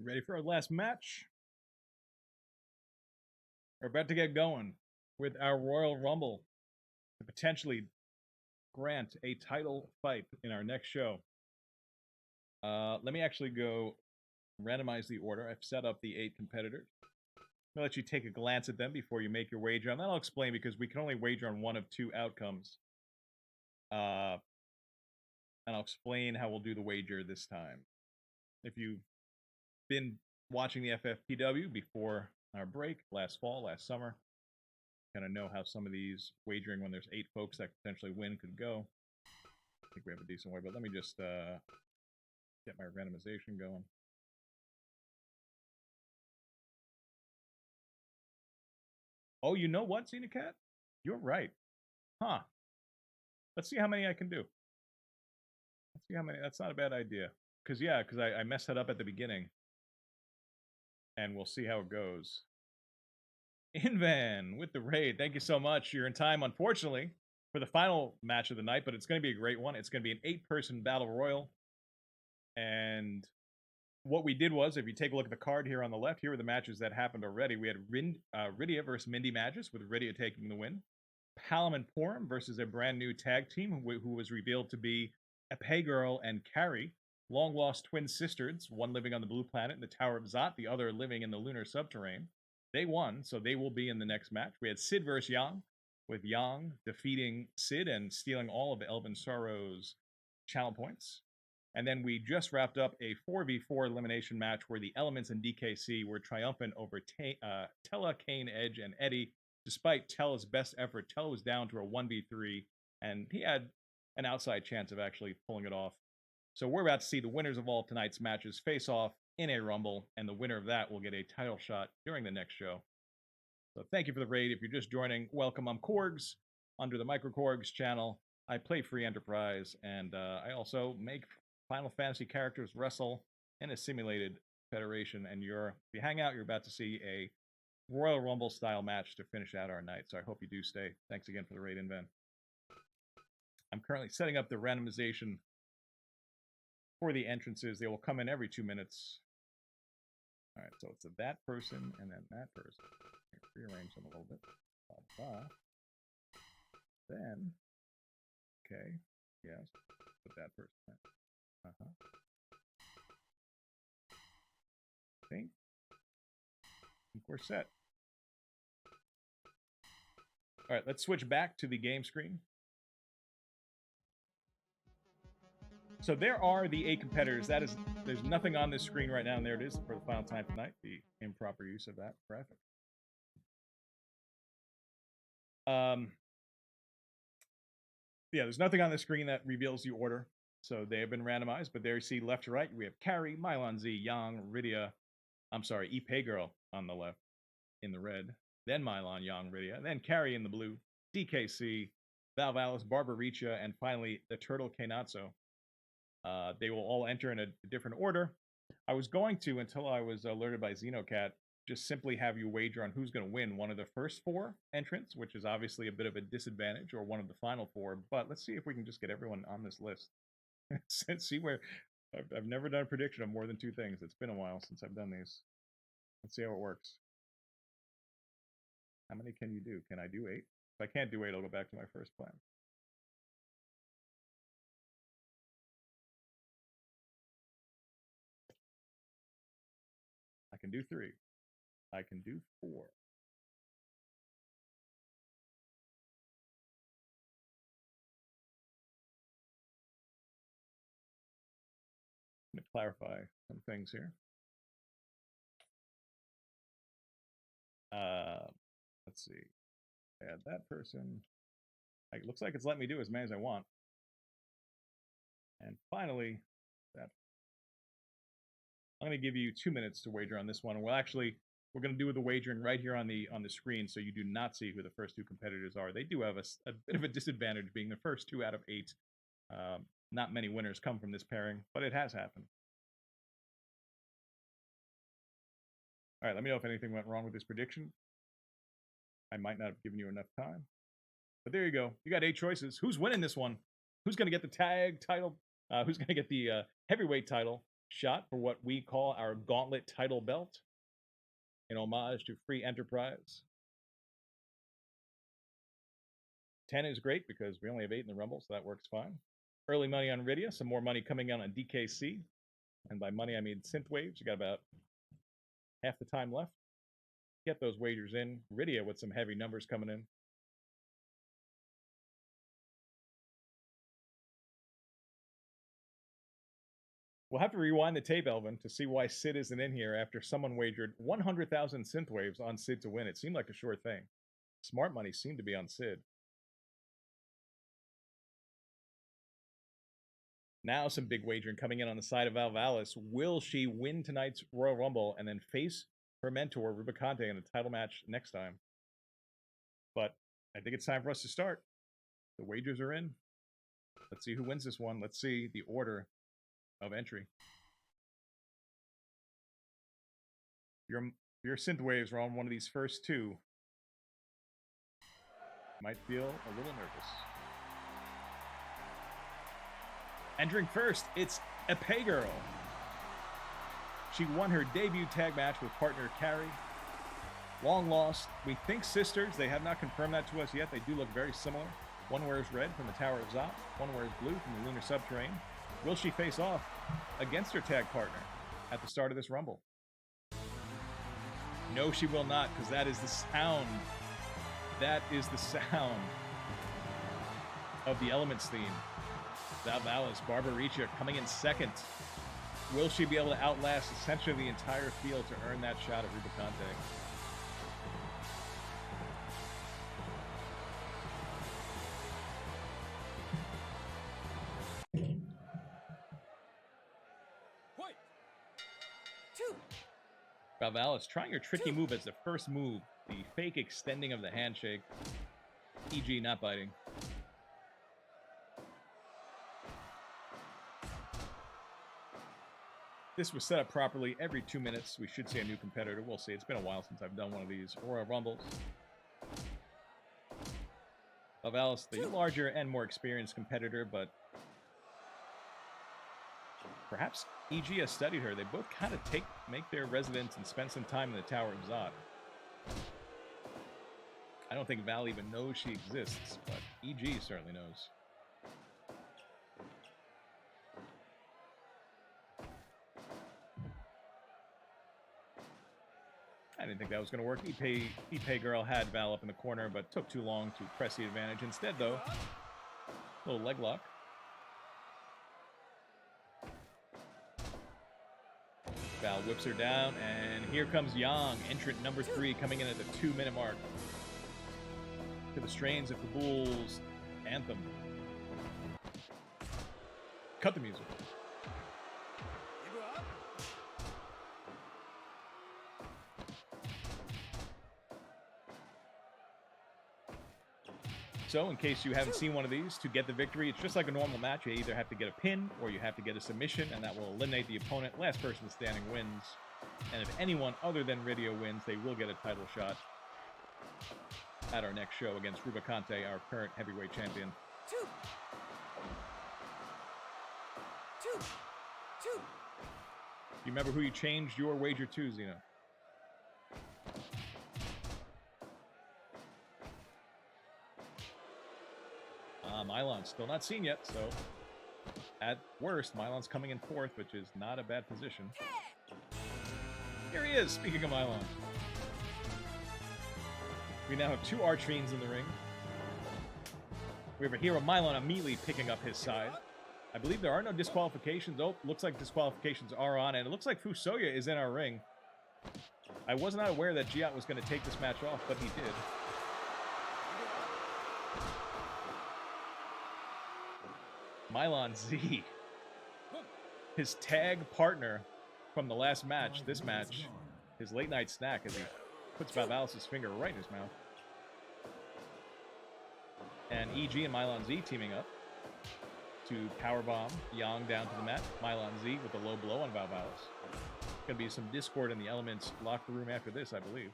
Ready for our last match? We're about to get going with our Royal Rumble to potentially grant a title fight in our next show. Let me actually go randomize the order. I've set up the 8 competitors. I'll let you take a glance at them before you make your wager. And then I'll explain because we can only wager on one of 2 outcomes. And I'll explain how we'll do the wager this time. If you've been watching the FFPW before our break, last fall, last summer, kind of know how some of these wagering when there's 8 folks that potentially win could go. I think we have a decent way, but let me just get my randomization going. Oh, you know what, Xena Cat? You're right. Huh. Let's see how many I can do. Let's see how many. That's not a bad idea. Because I messed it up at the beginning. And we'll see how it goes. Invan with the raid. Thank you so much. You're in time, unfortunately, for the final match of the night, but it's going to be a great one. It's going to be an 8-person battle royal. And what we did was, if you take a look at the card here on the left, here are the matches that happened already. We had Rydia versus Mindy Magus, with Rydia taking the win. Palom and Porom versus a brand new tag team who was revealed to be Epee Girl and Kary, long-lost twin sisters, one living on the blue planet in the Tower of Zot, the other living in the lunar subterrane. They won, so they will be in the next match. We had Sid versus Yang, with Yang defeating Sid and stealing all of Elvin Sorrow's channel points. And then we just wrapped up a 4v4 elimination match where the Elements and DKC were triumphant over Tellah, Kain, Edge, and Eddie. Despite Tellah's best effort, Tellah was down to a 1v3, and he had an outside chance of actually pulling it off. So we're about to see the winners of all tonight's matches face off in a Rumble, and the winner of that will get a title shot during the next show. So thank you for the raid. If you're just joining, welcome. I'm Korgs, under the Micro Korgs channel. I play free Enterprise, and I also make Final Fantasy characters wrestle in a simulated Federation. And if you hang out, you're about to see a Royal Rumble style match to finish out our night. So I hope you do stay. Thanks again for the raid, Inven. I'm currently setting up the randomization for the entrances. They will come in every 2 minutes. All right, so it's that person and then that person. Rearrange them a little bit. Then, okay, yes, put that person in. I think we're set. All right, let's switch back to the game screen. So there are the 8 competitors. There's nothing on this screen right now, and there it is for the final time tonight. The improper use of that graphic. Yeah, there's nothing on the screen that reveals the order. So they have been randomized, but there you see left to right, we have Kary, Milon Z, Yang, Rydia. I'm sorry, Epee Girl on the left in the red. Then Milon, Yang, Rydia. Then Kary in the blue, DKC, Valvalis, Rydia, and finally the turtle Kainazzo. They will all enter in a different order. I was going to, until I was alerted by Xenocat, just simply have you wager on who's going to win one of the first 4 entrants, which is obviously a bit of a disadvantage, or one of the final 4. But let's see if we can just get everyone on this list. See where I've never done a prediction of more than 2 things. It's been a while since I've done these. Let's see how it works. How many can you do? Can I do 8? If I can't do 8, I'll go back to my first plan. I can do 3. I can do 4. I'm going to clarify some things here. Let's see. Add that person. It looks like it's letting me do as many as I want. And finally, I'm going to give you 2 minutes to wager on this one. We're going to do the wagering right here on the screen, so you do not see who the first 2 competitors are. They do have a bit of a disadvantage, being the first 2 out of 8. Not many winners come from this pairing, but it has happened. All right, let me know if anything went wrong with this prediction. I might not have given you enough time. But there you go. You got 8 choices. Who's winning this one? Who's going to get the tag title? Who's going to get the heavyweight title? shot for what we call our Gauntlet title belt in homage to Free Enterprise. 10 is great because we only have 8 in the Rumble, so that works fine. Early money on Rydia, some more money coming in on DKC. And by money, I mean synthwaves. You got about half the time left. Get those wagers in. Rydia with some heavy numbers coming in. We'll have to rewind the tape, Elvin, to see why Sid isn't in here after someone wagered 100,000 synthwaves on Sid to win. It seemed like a sure thing. Smart money seemed to be on Sid. Now some big wagering coming in on the side of Valvalis. Will she win tonight's Royal Rumble and then face her mentor, Rubicante, in a title match next time? But I think it's time for us to start. The wagers are in. Let's see who wins this one. Let's see the order of entry. Your synthwaves are on one of these first two. Might feel a little nervous. Entering first, it's Epee Girl. She won her debut tag match with partner Kary. Long lost. We think sisters. They have not confirmed that to us yet. They do look very similar. One wears red from the Tower of Zot. One wears blue from the Lunar Subterrane. Will she face off against her tag partner at the start of this Rumble? No, she will not, because that is the sound. That is the sound of the Elements theme. Valvalis, Barbaricia coming in second. Will she be able to outlast essentially the entire field to earn that shot at Rubicante? Valvalis trying her tricky move as the first move, the fake extending of the handshake, e.g. not biting. This was set up properly. Every 2 minutes, we should see a new competitor. We'll see. It's been a while since I've done one of these Royal Rumbles. Valvalis, the larger and more experienced competitor, but perhaps EG has studied her. They both kind of make their residence and spend some time in the Tower of Zot. I don't think Val even knows she exists, but EG certainly knows. I didn't think that was going to work. Epee Girl had Val up in the corner, but took too long to press the advantage. Instead, though, little leg lock. Val whips her down, and here comes Yang, entrant number 3, coming in at the 2-minute mark. To the strains of Kabul's anthem. Cut the music. So, in case you haven't seen one of these, to get the victory, it's just like a normal match. You either have to get a pin, or you have to get a submission, and that will eliminate the opponent. Last person standing wins. And if anyone other than Rydia wins, they will get a title shot at our next show against Rubicante, our current heavyweight champion. You remember who you changed your wager to, Zeno? Milon's still not seen yet, so at worst, Milon's coming in 4th, which is not a bad position. Here he is, speaking of Milon. We now have 2 Archfiends in the ring. We have a hero, Milon, immediately picking up his side. I believe there are no disqualifications. Oh, looks like disqualifications are on, and it looks like Fusoya is in our ring. I was not aware that Giat was going to take this match off, but he did. Milon Z, his tag partner from the last match, this match, his late night snack as he puts Valvalis' finger right in his mouth. And EG and Milon Z teaming up to powerbomb Yang down to the mat. Milon Z with a low blow on Valvalis. Gonna be some discord in the Elements locker room after this, I believe.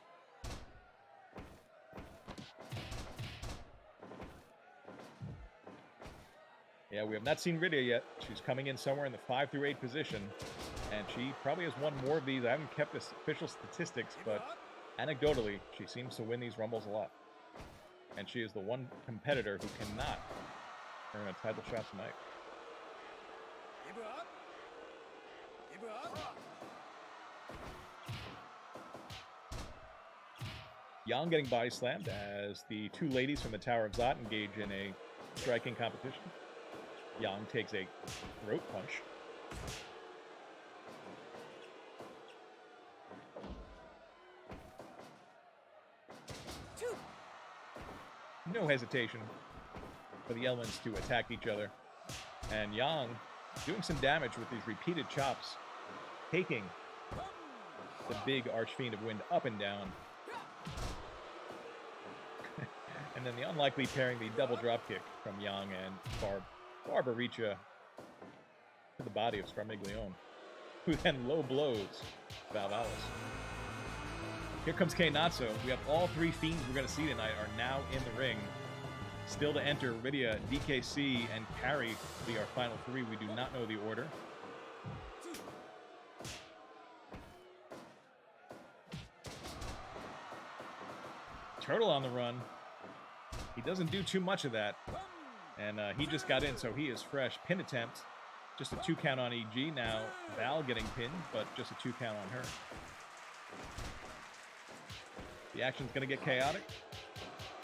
Yeah, we have not seen Rydia yet. She's coming in somewhere in the 5 through 8 position. And she probably has won more of these. I haven't kept official statistics, but anecdotally, she seems to win these Rumbles a lot. And she is the one competitor who cannot earn a title shot tonight. Yang getting body slammed as the two ladies from the Tower of Zot engage in a striking competition. Yang takes a throat punch. No hesitation for the elements to attack each other. And Yang doing some damage with these repeated chops, taking the big Archfiend of Wind up and down. And then the unlikely pairing the double dropkick from Yang and Barbaricha to the body of Scarmiglione, who then low blows Valvalis. Here comes Kainazzo. We have all three fiends we're going to see tonight are now in the ring. Still to enter, Rydia, DKC, and Kary will be our final three. We do not know the order. Turtle on the run. He doesn't do too much of that. And he just got in, so he is fresh. Pin attempt. Just a 2 count on EG. Now Val getting pinned, but just a 2 count on her. The action's going to get chaotic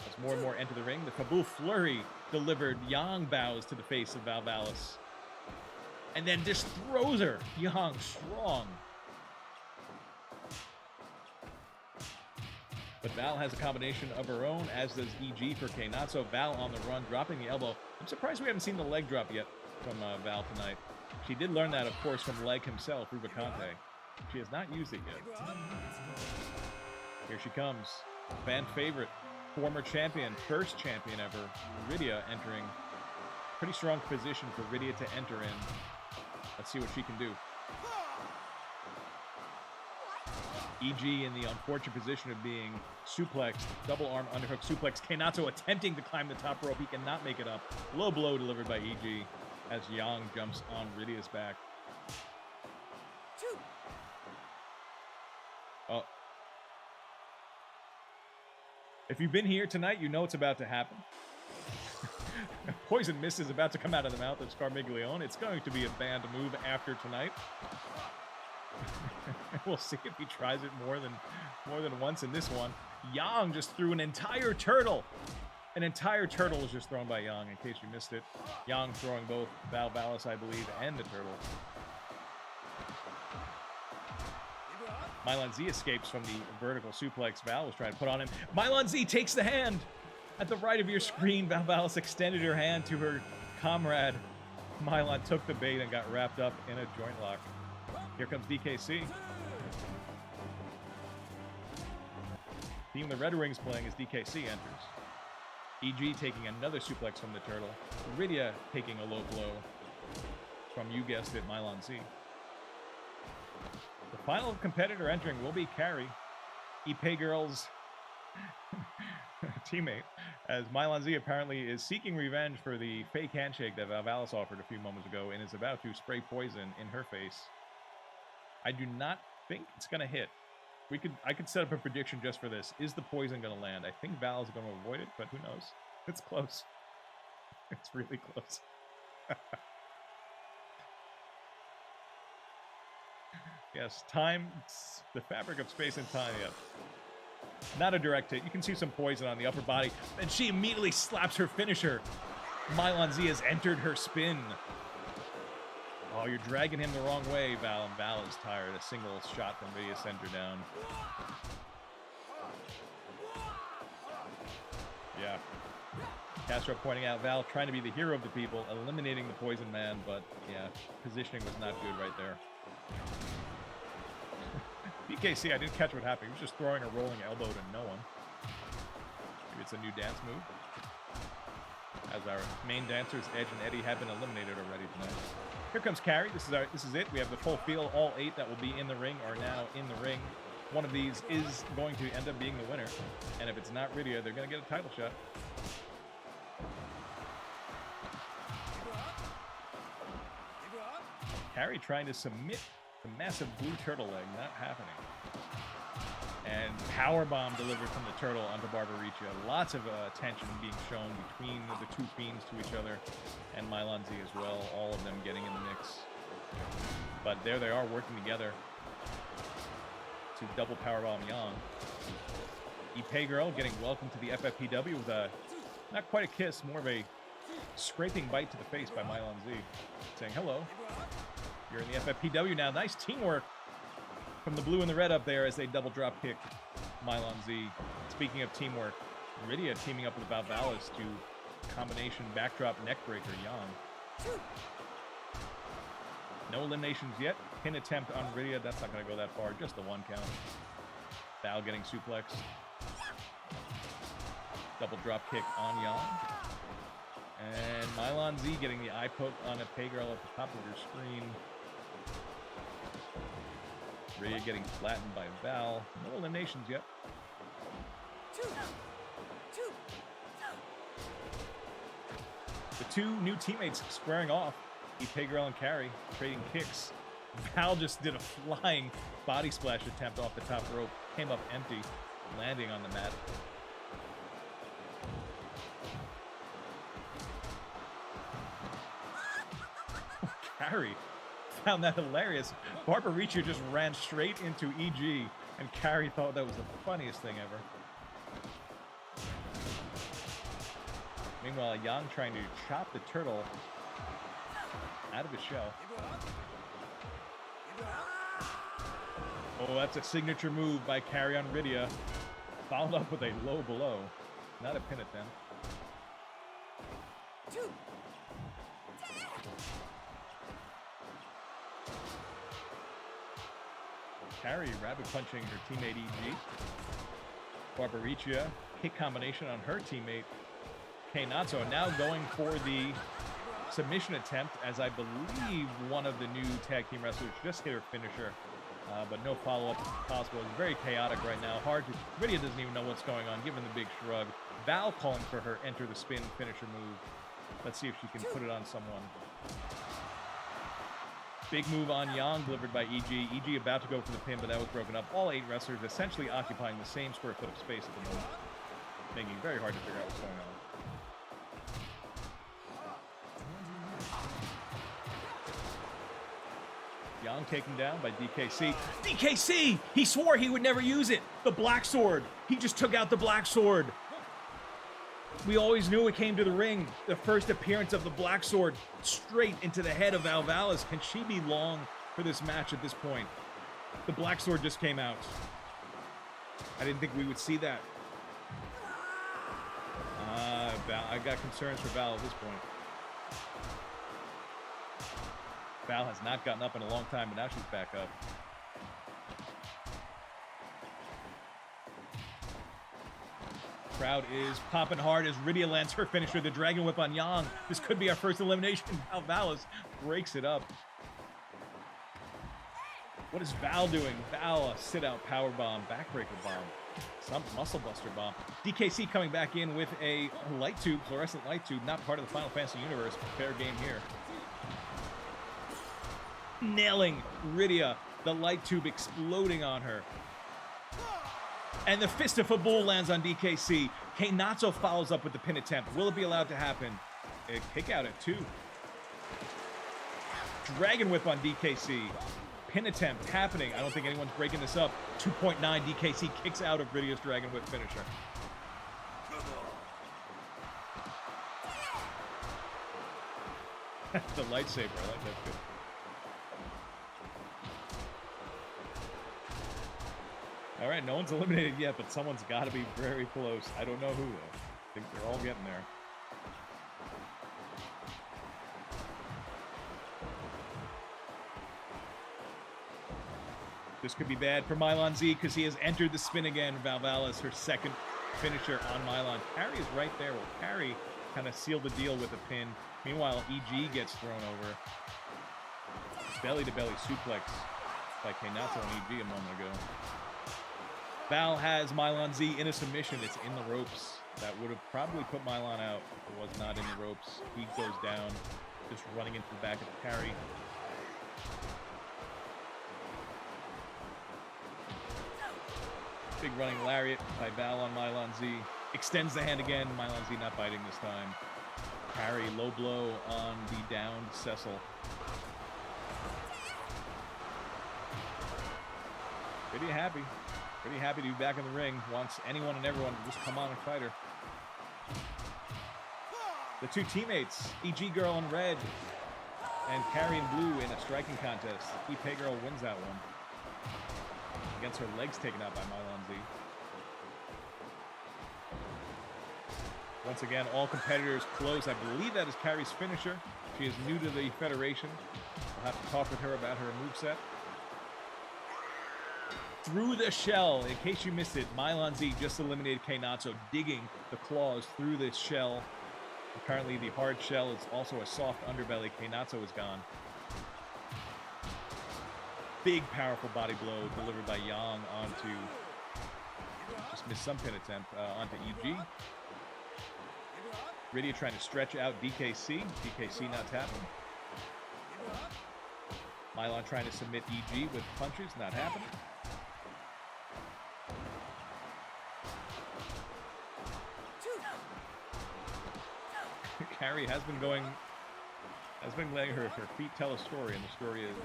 as more and more enter the ring. The Kabul Flurry delivered. Yang bows to the face of Valvalis. And then just throws her. Yang strong. But Val has a combination of her own, as does EG for Kainazzo. Val on the run, dropping the elbow. I'm surprised we haven't seen the leg drop yet from Val tonight. She did learn that, of course, from Leg himself, Rubicante. She has not used it yet. Here she comes. Fan favorite, former champion, first champion ever, Rydia entering. Pretty strong position for Rydia to enter in. Let's see what she can do. EG in the unfortunate position of being suplexed, double arm underhook suplex. Kainazzo attempting to climb the top rope. He cannot make it up. Low blow delivered by EG as Yang jumps on Rydia's back. Oh. If you've been here tonight, you know what's about to happen. Poison mist is about to come out of the mouth of Scarmiglione. It's going to be a banned move after tonight. We'll see if he tries it more than once in this one. Yang just threw an entire turtle. An entire turtle was just thrown by Yang, in case you missed it. Yang throwing both Valvalis, I believe, and the turtle. Milon Z escapes from the vertical suplex Val was trying to put on him. Milon Z takes the hand. At the right of your screen, Valvalis extended her hand to her comrade. Milon took the bait and got wrapped up in a joint lock. Here comes DKC. Team the Red Wings playing as DKC enters. EG taking another suplex from the turtle. Rydia taking a low blow from, you guessed it, Milon Z. The final competitor entering will be Kary, Epee Girl's teammate, as Milon Z apparently is seeking revenge for the fake handshake that Valvalis offered a few moments ago and is about to spray poison in her face. I do not think it's going to hit. I could set up a prediction just for this. Is the poison going to land? I think Val is going to avoid it, but who knows? It's close. It's really close. Yes, time, the fabric of space and time, yeah. Not a direct hit. You can see some poison on the upper body, and she immediately slaps her finisher. Milon Z has entered her spin. Oh, you're dragging him the wrong way, Val, and Val is tired. A single shot from Rydia sent her down. Yeah. Castro pointing out Val trying to be the hero of the people, eliminating the poison man, but yeah, positioning was not good right there. BKC, I didn't catch what happened. He was just throwing a rolling elbow to no one. Maybe it's a new dance move. As our main dancers, Edge and Eddie, have been eliminated already tonight. Here comes Kary. This is it. We have the full field. All 8 that will be in the ring are now in the ring. One of these is going to end up being the winner. And if it's not Rydia, they're going to get a title shot. Kary trying to submit The massive blue turtle leg, not happening. And powerbomb delivered from the turtle onto Barbariccia. Lots of tension being shown between the two fiends to each other, and Milon Z as well. All of them getting in the mix. But there they are working together to double powerbomb Yang. Epee girl getting welcomed to the FFPW with a, not quite a kiss, more of a scraping bite to the face by Milon Z, saying, hello, you're in the FFPW now. Nice teamwork from the blue and the red up there as they double drop kick Milon Z. Speaking of teamwork, Rydia teaming up with Valvalis to combination backdrop neckbreaker Yang. No eliminations yet. Pin attempt on Rydia. That's not going to go that far. Just the one count. Val getting suplexed. Double drop kick on Yang. And Milon Z getting the eye poke on Epee girl at the top of your screen. Rydia getting flattened by Val. No eliminations yet. The two new teammates squaring off. Epee girl and Kary trading kicks. Val just did a flying body splash attempt off the top rope. Came up empty, landing on the mat. Kary found that hilarious. Barbariccia just ran straight into EG, and Kary thought that was the funniest thing ever. Meanwhile, Yang trying to chop the turtle out of his shell. Oh, that's a signature move by Kary on Rydia. Followed up with a low blow. Not a pin attempt. Kary rabbit punching her teammate EG. Barbariccia kick combination on her teammate Kainazzo. Now going for the submission attempt, as I believe one of the new tag team wrestlers just hit her finisher, but no follow-up possible. It's very chaotic right now. Hard to... Rydia doesn't even know what's going on, given the big shrug. Val calling for her enter the spin finisher move. Let's see if she can put it on someone. Big move on Yang delivered by EG. EG about to go for the pin, but that was broken up. All 8 wrestlers essentially occupying the same square foot of space at the moment, making it very hard to figure out what's going on. Yang taken down by DKC. DKC! He swore he would never use it! The black sword! He just took out the black sword! We always knew it came to the ring. The first appearance of the black sword straight into the head of Valvalis. Can she be long for this match at this point? The black sword just came out. I didn't think we would see that. I got concerns for Val at this point. Val has not gotten up in a long time, but now she's back up. Crowd is popping hard as Rydia lands her finisher, the Dragon Whip on Yang. This could be our first elimination. Valvalis breaks it up. What is Val doing? Val, a sit-out power bomb, backbreaker bomb, some muscle buster bomb. DKC coming back in with a light tube, fluorescent light tube, not part of the Final Fantasy universe. Fair game here. Nailing Rydia, the light tube exploding on her. And the Fist of Fabul lands on DKC. Kainazzo follows up with the pin attempt. Will it be allowed to happen? A kick out at 2. Dragon Whip on DKC. Pin attempt happening. I don't think anyone's breaking this up. 2.9. DKC kicks out of Rydia's Dragon Whip finisher. The lightsaber. I like that too. All right, no one's eliminated yet, but someone's got to be very close. I don't know who, though. I think they're all getting there. This could be bad for Milon Z because he has entered the spin again. Valvalis, her second finisher on Milon. Kary is right there. Well, Kary kind of sealed the deal with a pin. Meanwhile, EG gets thrown over. Belly-to-belly suplex by Kainazzo and EG a moment ago. Val has Milon Z in a submission. It's in the ropes. That would have probably put Milon out if it was not in the ropes. He goes down, just running into the back of Kary. Big running lariat by Val on Milon Z. Extends the hand again. Milon Z not biting this time. Kary, low blow on the downed Cecil. Pretty happy. Pretty happy to be back in the ring. Wants anyone and everyone to just come on and fight her. The two teammates, EG Girl in red and Kary in blue in a striking contest. Epee Girl wins that one. Against her legs taken out by Milon Z. Once again, all competitors close. I believe that is Kary's finisher. She is new to the Federation. We'll have to talk with her about her moveset. Through the shell. In case you missed it, Milon Z just eliminated Kainazzo, digging the claws through this shell. Apparently the hard shell is also a soft underbelly. Kainazzo is gone. Big, powerful body blow delivered by Yang onto... Just missed some pin attempt. Onto EG. Rydia trying to stretch out DKC. DKC not tapping. Milon trying to submit EG with punches. Not happening. Kary has been letting her feet tell a story, and the story is,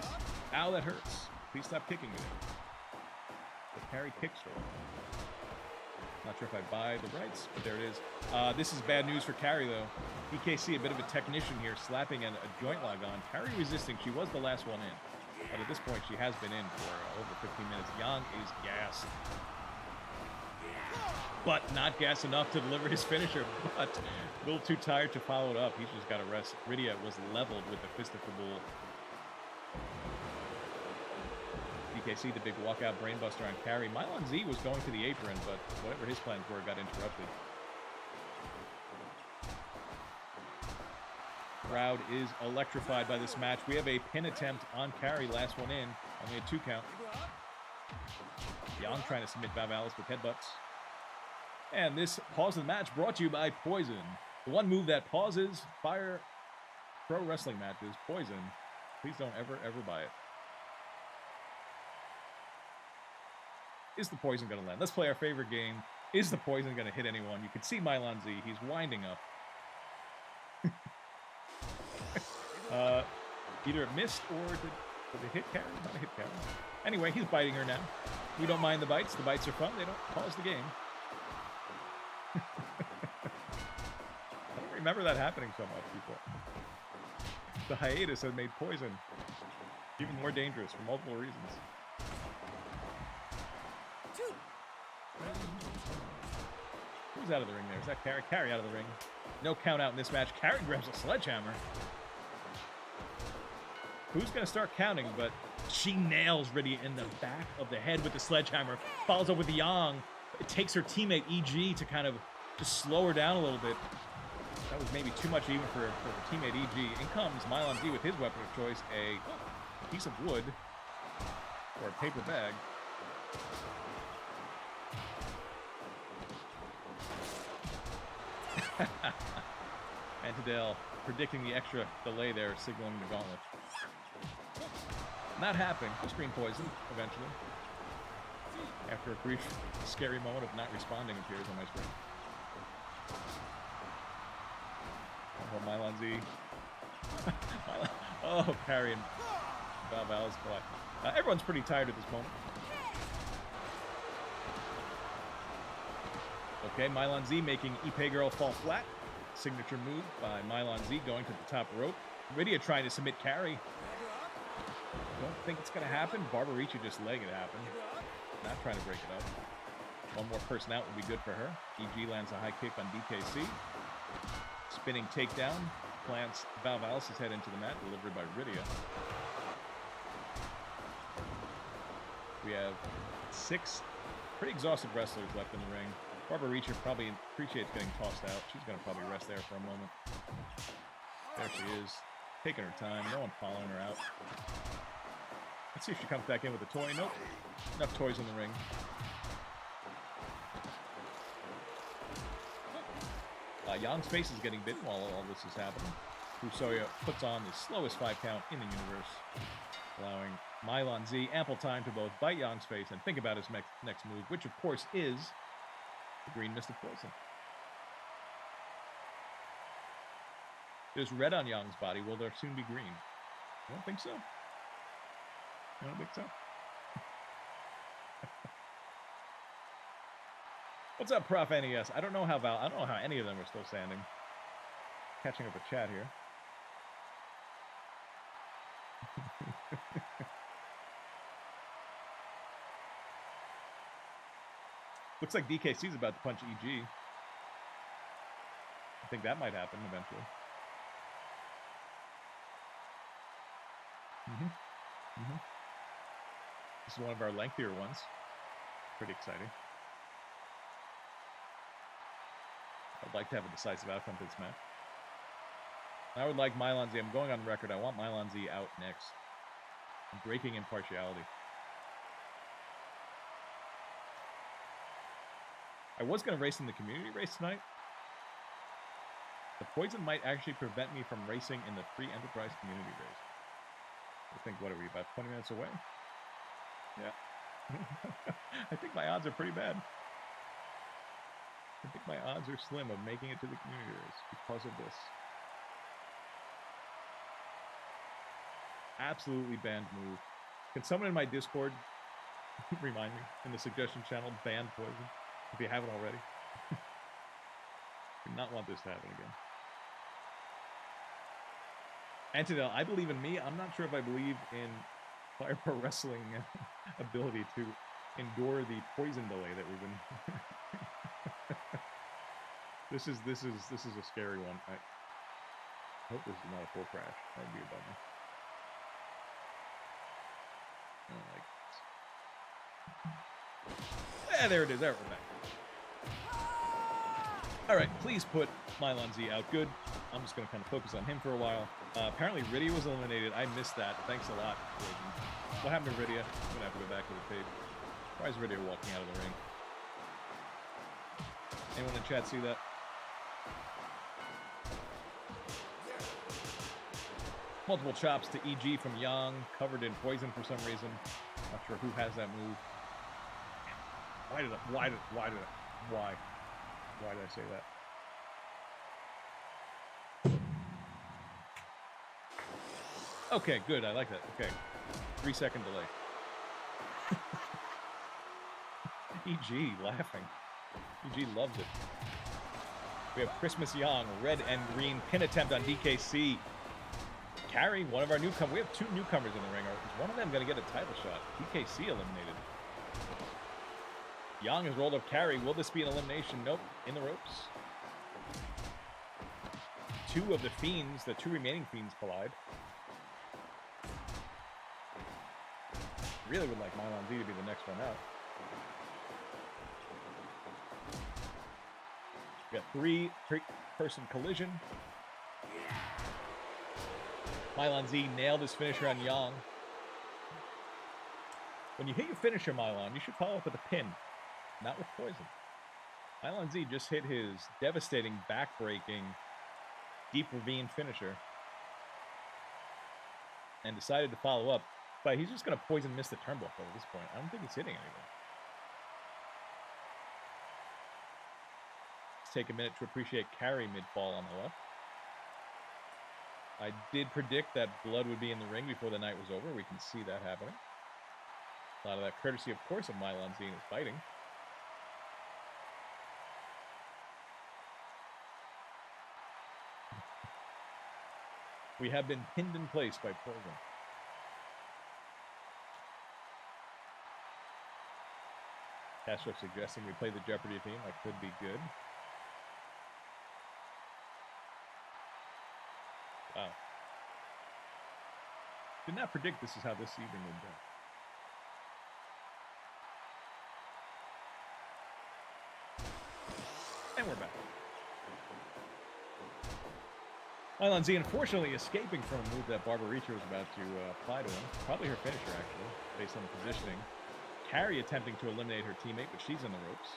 ow, that hurts. Please stop kicking me. The Kary kick story. Not sure if I buy the rights, but there it is. This is bad news for Kary, though. DKC, a bit of a technician here, slapping a joint log on. Kary resisting. She was the last one in. But at this point, she has been in for over 15 minutes. Yang is gassed. But not gas enough to deliver his finisher. But a little too tired to follow it up. He's just got to rest. Rydia was leveled with the Fist of Kabul. DKC, the big walkout brainbuster on Kary. Milon Z was going to the apron, but whatever his plans were got interrupted. Crowd is electrified by this match. We have a pin attempt on Kary. Last one in. Only a 2 count. Yang trying to submit Valvalis with headbutts. And this pause of the match brought to you by Poison. The one move that pauses fire pro wrestling matches. Poison. Please don't ever buy it. Is the poison going to land? Let's play our favorite game. Is the poison going to hit anyone? You can see Milon Z. He's winding up. Either it missed or did it hit Kary? Not a hit Kary. Anyway, he's biting her now. We don't mind the bites. The bites are fun. They don't pause the game. I don't remember that happening so much before. The hiatus has made poison even more dangerous for multiple reasons. Who's out of the ring there? Is that Kary? Kary out of the ring. No count out in this match. Kary grabs a sledgehammer. Who's going to start counting? But she nails Rydia in the back of the head with the sledgehammer. Follows up with the Yang. It takes her teammate EG to kind of just slow her down a little bit. That was maybe too much even for her teammate EG. In comes Milon Z with his weapon of choice, a piece of wood or a paper bag. And Tadell predicting the extra delay there, signaling the gauntlet. Not happening. Screen poison eventually. After a brief, scary moment of not responding appears on my screen. Oh, Milon Z. Oh, Kary and Valvalis collect. Everyone's pretty tired at this moment. Okay, Milon Z making Epee Girl fall flat. Signature move by Milon Z going to the top rope. Rydia trying to submit Kary. Don't think it's going to happen. Barbarici just letting it happen. Not trying to break it up. One more person out would be good for her. EG lands a high kick on DKC. Spinning takedown. Plants Valvalis' head into the mat, delivered by Rydia. We have 6 pretty exhausted wrestlers left in the ring. Barbarici probably appreciates getting tossed out. She's going to probably rest there for a moment. There she is. Taking her time. No one following her out. Let's see if she comes back in with a toy. Nope. Enough toys in the ring. Yang's face is getting bitten while all this is happening. Fusoya puts on the slowest 5 count in the universe, allowing Milon Z, ample time to both bite Yang's face and think about his next move, which of course is the green mist of poison. There's red on Yang's body. Will there soon be green? I don't think so. I don't think so. What's up, Prof NES? I don't know how any of them are still standing. Catching up a chat here. Looks like DKC's about to punch EG. I think that might happen eventually. This is one of our lengthier ones. Pretty exciting. I'd like to have a decisive outcome to this match. I would like Milon Z. I'm going on record. I want Milon Z out next. I'm breaking impartiality. I was going to race in the community race tonight. The poison might actually prevent me from racing in the free enterprise community race. I think, what are we, about 20 minutes away? Yeah. I think my odds are pretty bad. I think my odds are slim of making it to the community race because of this. Absolutely banned move. Can someone in my Discord remind me in the suggestion channel, ban poison, if you haven't already? Do not want this to happen again. Antonell, I believe in me. I'm not sure if I believe in Fire Pro Wrestling ability to endure the poison delay that we've been. This is a scary one. I hope this is not a full crash. That would be a bummer. I don't like this. Yeah, there it is. There we're back. All right, please put Milon Z out. Good. I'm just going to kind of focus on him for a while. Apparently, Rydia was eliminated. I missed that. Thanks a lot. What happened to Rydia? I'm going to have to go back to the page. Why is Rydia walking out of the ring? Anyone in chat see that? Multiple chops to EG from Yang, covered in poison for some reason. Not sure who has that move. Why did I say that? Okay, good. I like that. Okay. 3-second delay. EG laughing. EG loves it. We have Christmas Yang, red and green pin attempt on DKC. Kary, one of our newcomers. We have two newcomers in the ring. Is one of them going to get a title shot? DKC eliminated. Yang has rolled up Kary. Will this be an elimination? Nope. In the ropes. Two of the Fiends, the two remaining Fiends, collide. Really would like Milon Z to be the next one out. We got three-person collision. Milon Z nailed his finisher on Yang. When you hit your finisher, Milon, you should follow up with a pin, not with poison. Milon Z just hit his devastating, back-breaking, deep ravine finisher and decided to follow up. But he's just going to poison miss the turnbuckle at this point. I don't think he's hitting anything. Let's take a minute to appreciate Kary mid-fall on the left. I did predict that blood would be in the ring before the night was over. We can see that happening. A lot of that courtesy, of course, of Milon Z and his fighting. We have been pinned in place by poison. Castro suggesting we play the Jeopardy theme. That could be good. Wow. Did not predict this is how this evening would go. And we're back. Milon Z unfortunately escaping from a move that Barbarita was about to apply to him. Probably her finisher, actually, based on the positioning. Kary attempting to eliminate her teammate, but she's in the ropes.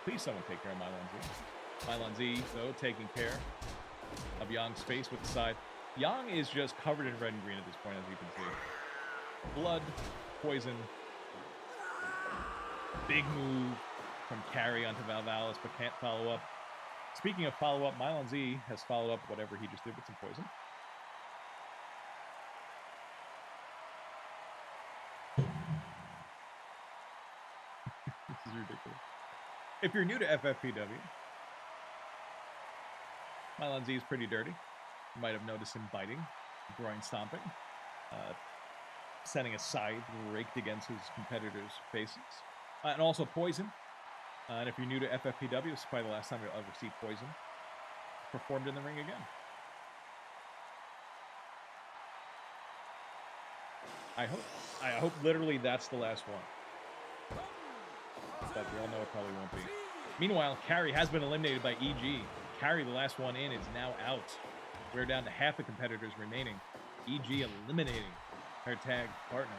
Please someone take care of Milon Z. Milon Z, though, taking care of Yang's face with the side. Yang is just covered in red and green at this point, as you can see. Blood, poison. Big move from Kary onto Valvalis, but can't follow up. Speaking of follow-up, Milon Z has followed up whatever he just did with some poison. This is ridiculous. If you're new to FFPW, Milon Z is pretty dirty. You might have noticed him biting, groin stomping, sending a scythe raked against his competitors' faces, and also poison. And if you're new to FFPW, this is probably the last time you'll ever see poison performed in the ring again. I hope literally that's the last one. But we all know it probably won't be. Meanwhile, Kary has been eliminated by EG. Kary, the last one in, is now out. We're down to half the competitors remaining. EG eliminating her tag partner.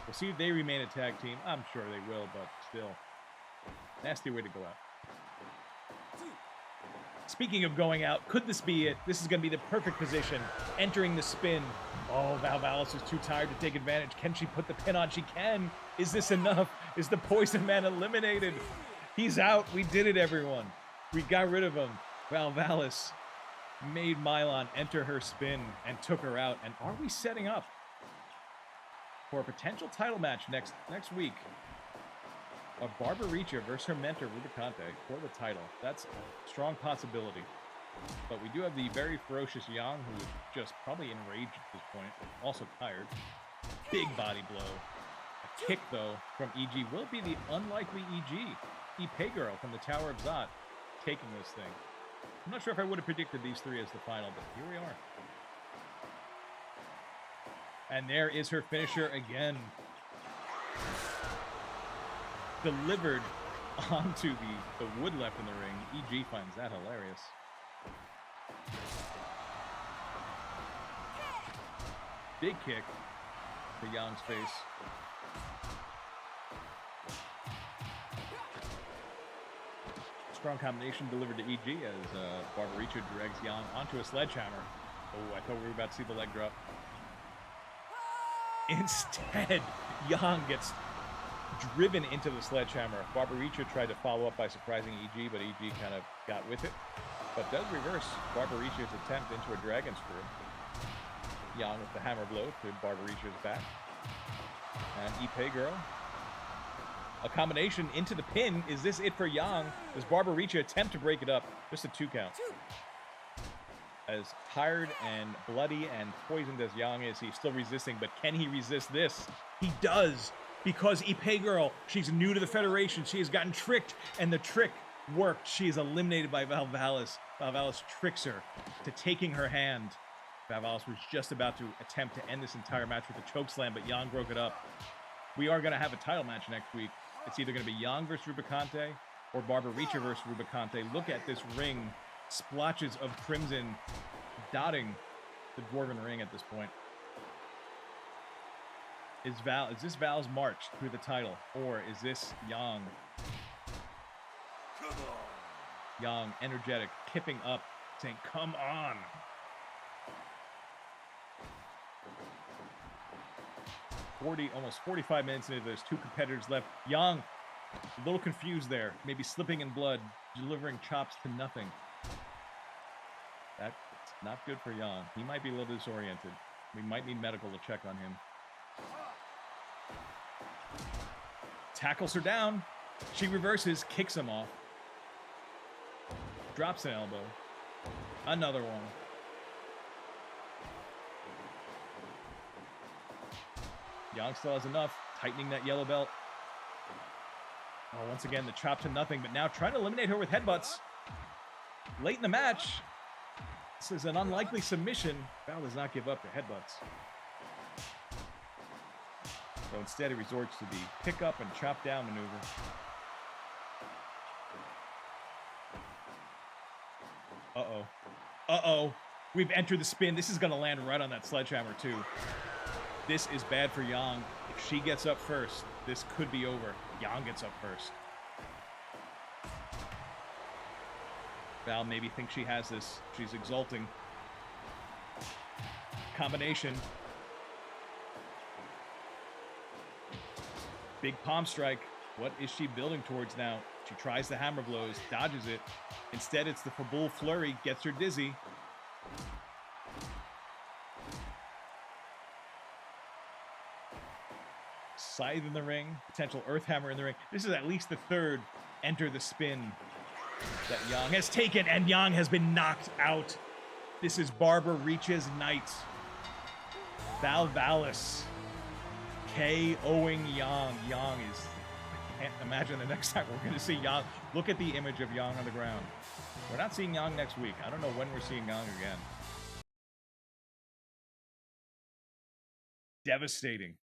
We'll see if they remain a tag team. I'm sure they will, but still. Nasty way to go out. Speaking of going out, could this be it? This is going to be the perfect position. Entering the spin. Oh, Valvalis is too tired to take advantage. Can she put the pin on? She can. Is this enough? Is the Poison Man eliminated? He's out. We did it, everyone. We got rid of him. Valvalis made Milon enter her spin and took her out. And are we setting up for a potential title match next week? Of Barbariccia versus her mentor, Rubicante, for the title. That's a strong possibility. But we do have the very ferocious Yang, who's just probably enraged at this point. Also tired. Big body blow. A kick, though, from EG. Will it be the unlikely EG? Epee girl from the Tower of Zot taking this thing. I'm not sure if I would have predicted these three as the final, but here we are. And there is her finisher again. Delivered onto the wood left in the ring. EG finds that hilarious. Big kick to Yang's face. Strong combination delivered to EG as Barbariccia drags Yang onto a sledgehammer. Oh, I thought we were about to see the leg drop. Instead, Yang gets driven into the sledgehammer. Barbariccia tried to follow up by surprising EG, but EG kind of got with it. But does reverse Barbariccia's attempt into a dragon screw. Yang with the hammer blow to Barbariccia's back. And Epee girl. A combination into the pin. Is this it for Yang? Does Barbariccia attempt to break it up? Just a 2 count. As tired and bloody and poisoned as Yang is, he's still resisting. But can he resist this? He does. Because Epee girl, she's new to the Federation. She has gotten tricked, and the trick worked. She is eliminated by Valvalis. Valvalis tricks her to taking her hand. Valvalis was just about to attempt to end this entire match with a chokeslam, but Yang broke it up. We are going to have a title match next week. It's either going to be Yang versus Rubicante or Barbariccia versus Rubicante. Look at this ring. Splotches of crimson dotting the Dwarven ring at this point. Is this Val's march through the title, or is this Yang? Yang, energetic, kipping up, saying, "Come on!" Almost 45 minutes into, there's 2 competitors left. Yang, a little confused there, maybe slipping in blood, delivering chops to nothing. That's not good for Yang. He might be a little disoriented. We might need medical to check on him. Tackles her down. She reverses, kicks him off. Drops an elbow. Another one. Yang still has enough. Tightening that yellow belt. Oh, once again, the chop to nothing, but now trying to eliminate her with headbutts. Late in the match. This is an unlikely submission. Val does not give up the headbutts. So instead, he resorts to the pick up and chop down maneuver. Uh-oh. Uh-oh. We've entered the spin. This is going to land right on that sledgehammer, too. This is bad for Yang. If she gets up first, this could be over. Yang gets up first. Val maybe thinks she has this. She's exulting. combination. Big palm strike. What is she building towards now? She tries the hammer blows, dodges it. Instead, it's the Fabul flurry, gets her dizzy. Scythe in the ring, potential Earth Hammer in the ring. This is at least the third enter the spin that Yang has taken, and Yang has been knocked out. This is Barbara Reach's night. Valvalis KOing Yang. Yang is... I can't imagine the next time we're going to see Yang. Look at the image of Yang on the ground. We're not seeing Yang next week. I don't know when we're seeing Yang again. Devastating.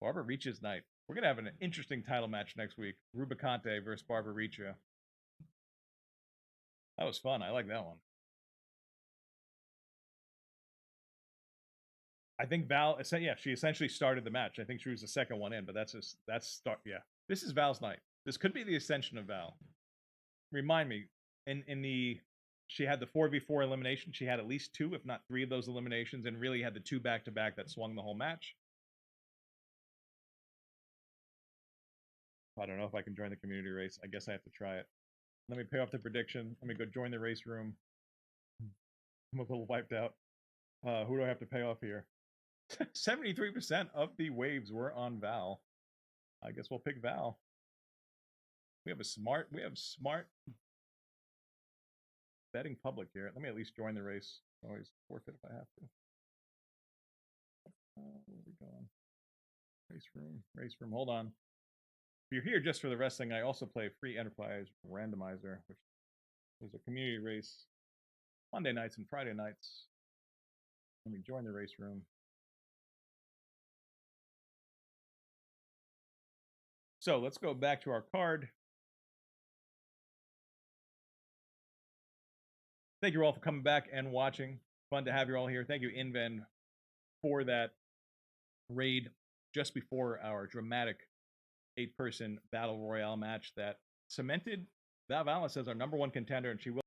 Barbara Reach's night. We're going to have an interesting title match next week. Rubicante versus Barbara Reacha. That was fun. I like that one. I think Val, yeah, she essentially started the match. I think she was the second one in, but that's start. Yeah, this is Val's night. This could be the ascension of Val. Remind me, in the, she had the 4v4 elimination. She had at least 2, if not 3 of those eliminations, and really had the 2 back-to-back that swung the whole match. I don't know if I can join the community race. I guess I have to try it. Let me pay off the prediction. Let me go join the race room. I'm a little wiped out. Who do I have to pay off here? 73% of the waves were on Val. I guess we'll pick Val. We have smart betting public here. Let me at least join the race. Always forfeit if I have to. Where are we going? Race room. Hold on. If you're here just for the wrestling, I also play free enterprise randomizer, which is a community race Monday nights and Friday nights. Let me join the race room. So let's go back to our card. Thank you all for coming back and watching. Fun to have you all here. Thank you, Inven, for that raid just before our dramatic 8-person battle royale match that cemented Valvalis as our #1 contender, and she will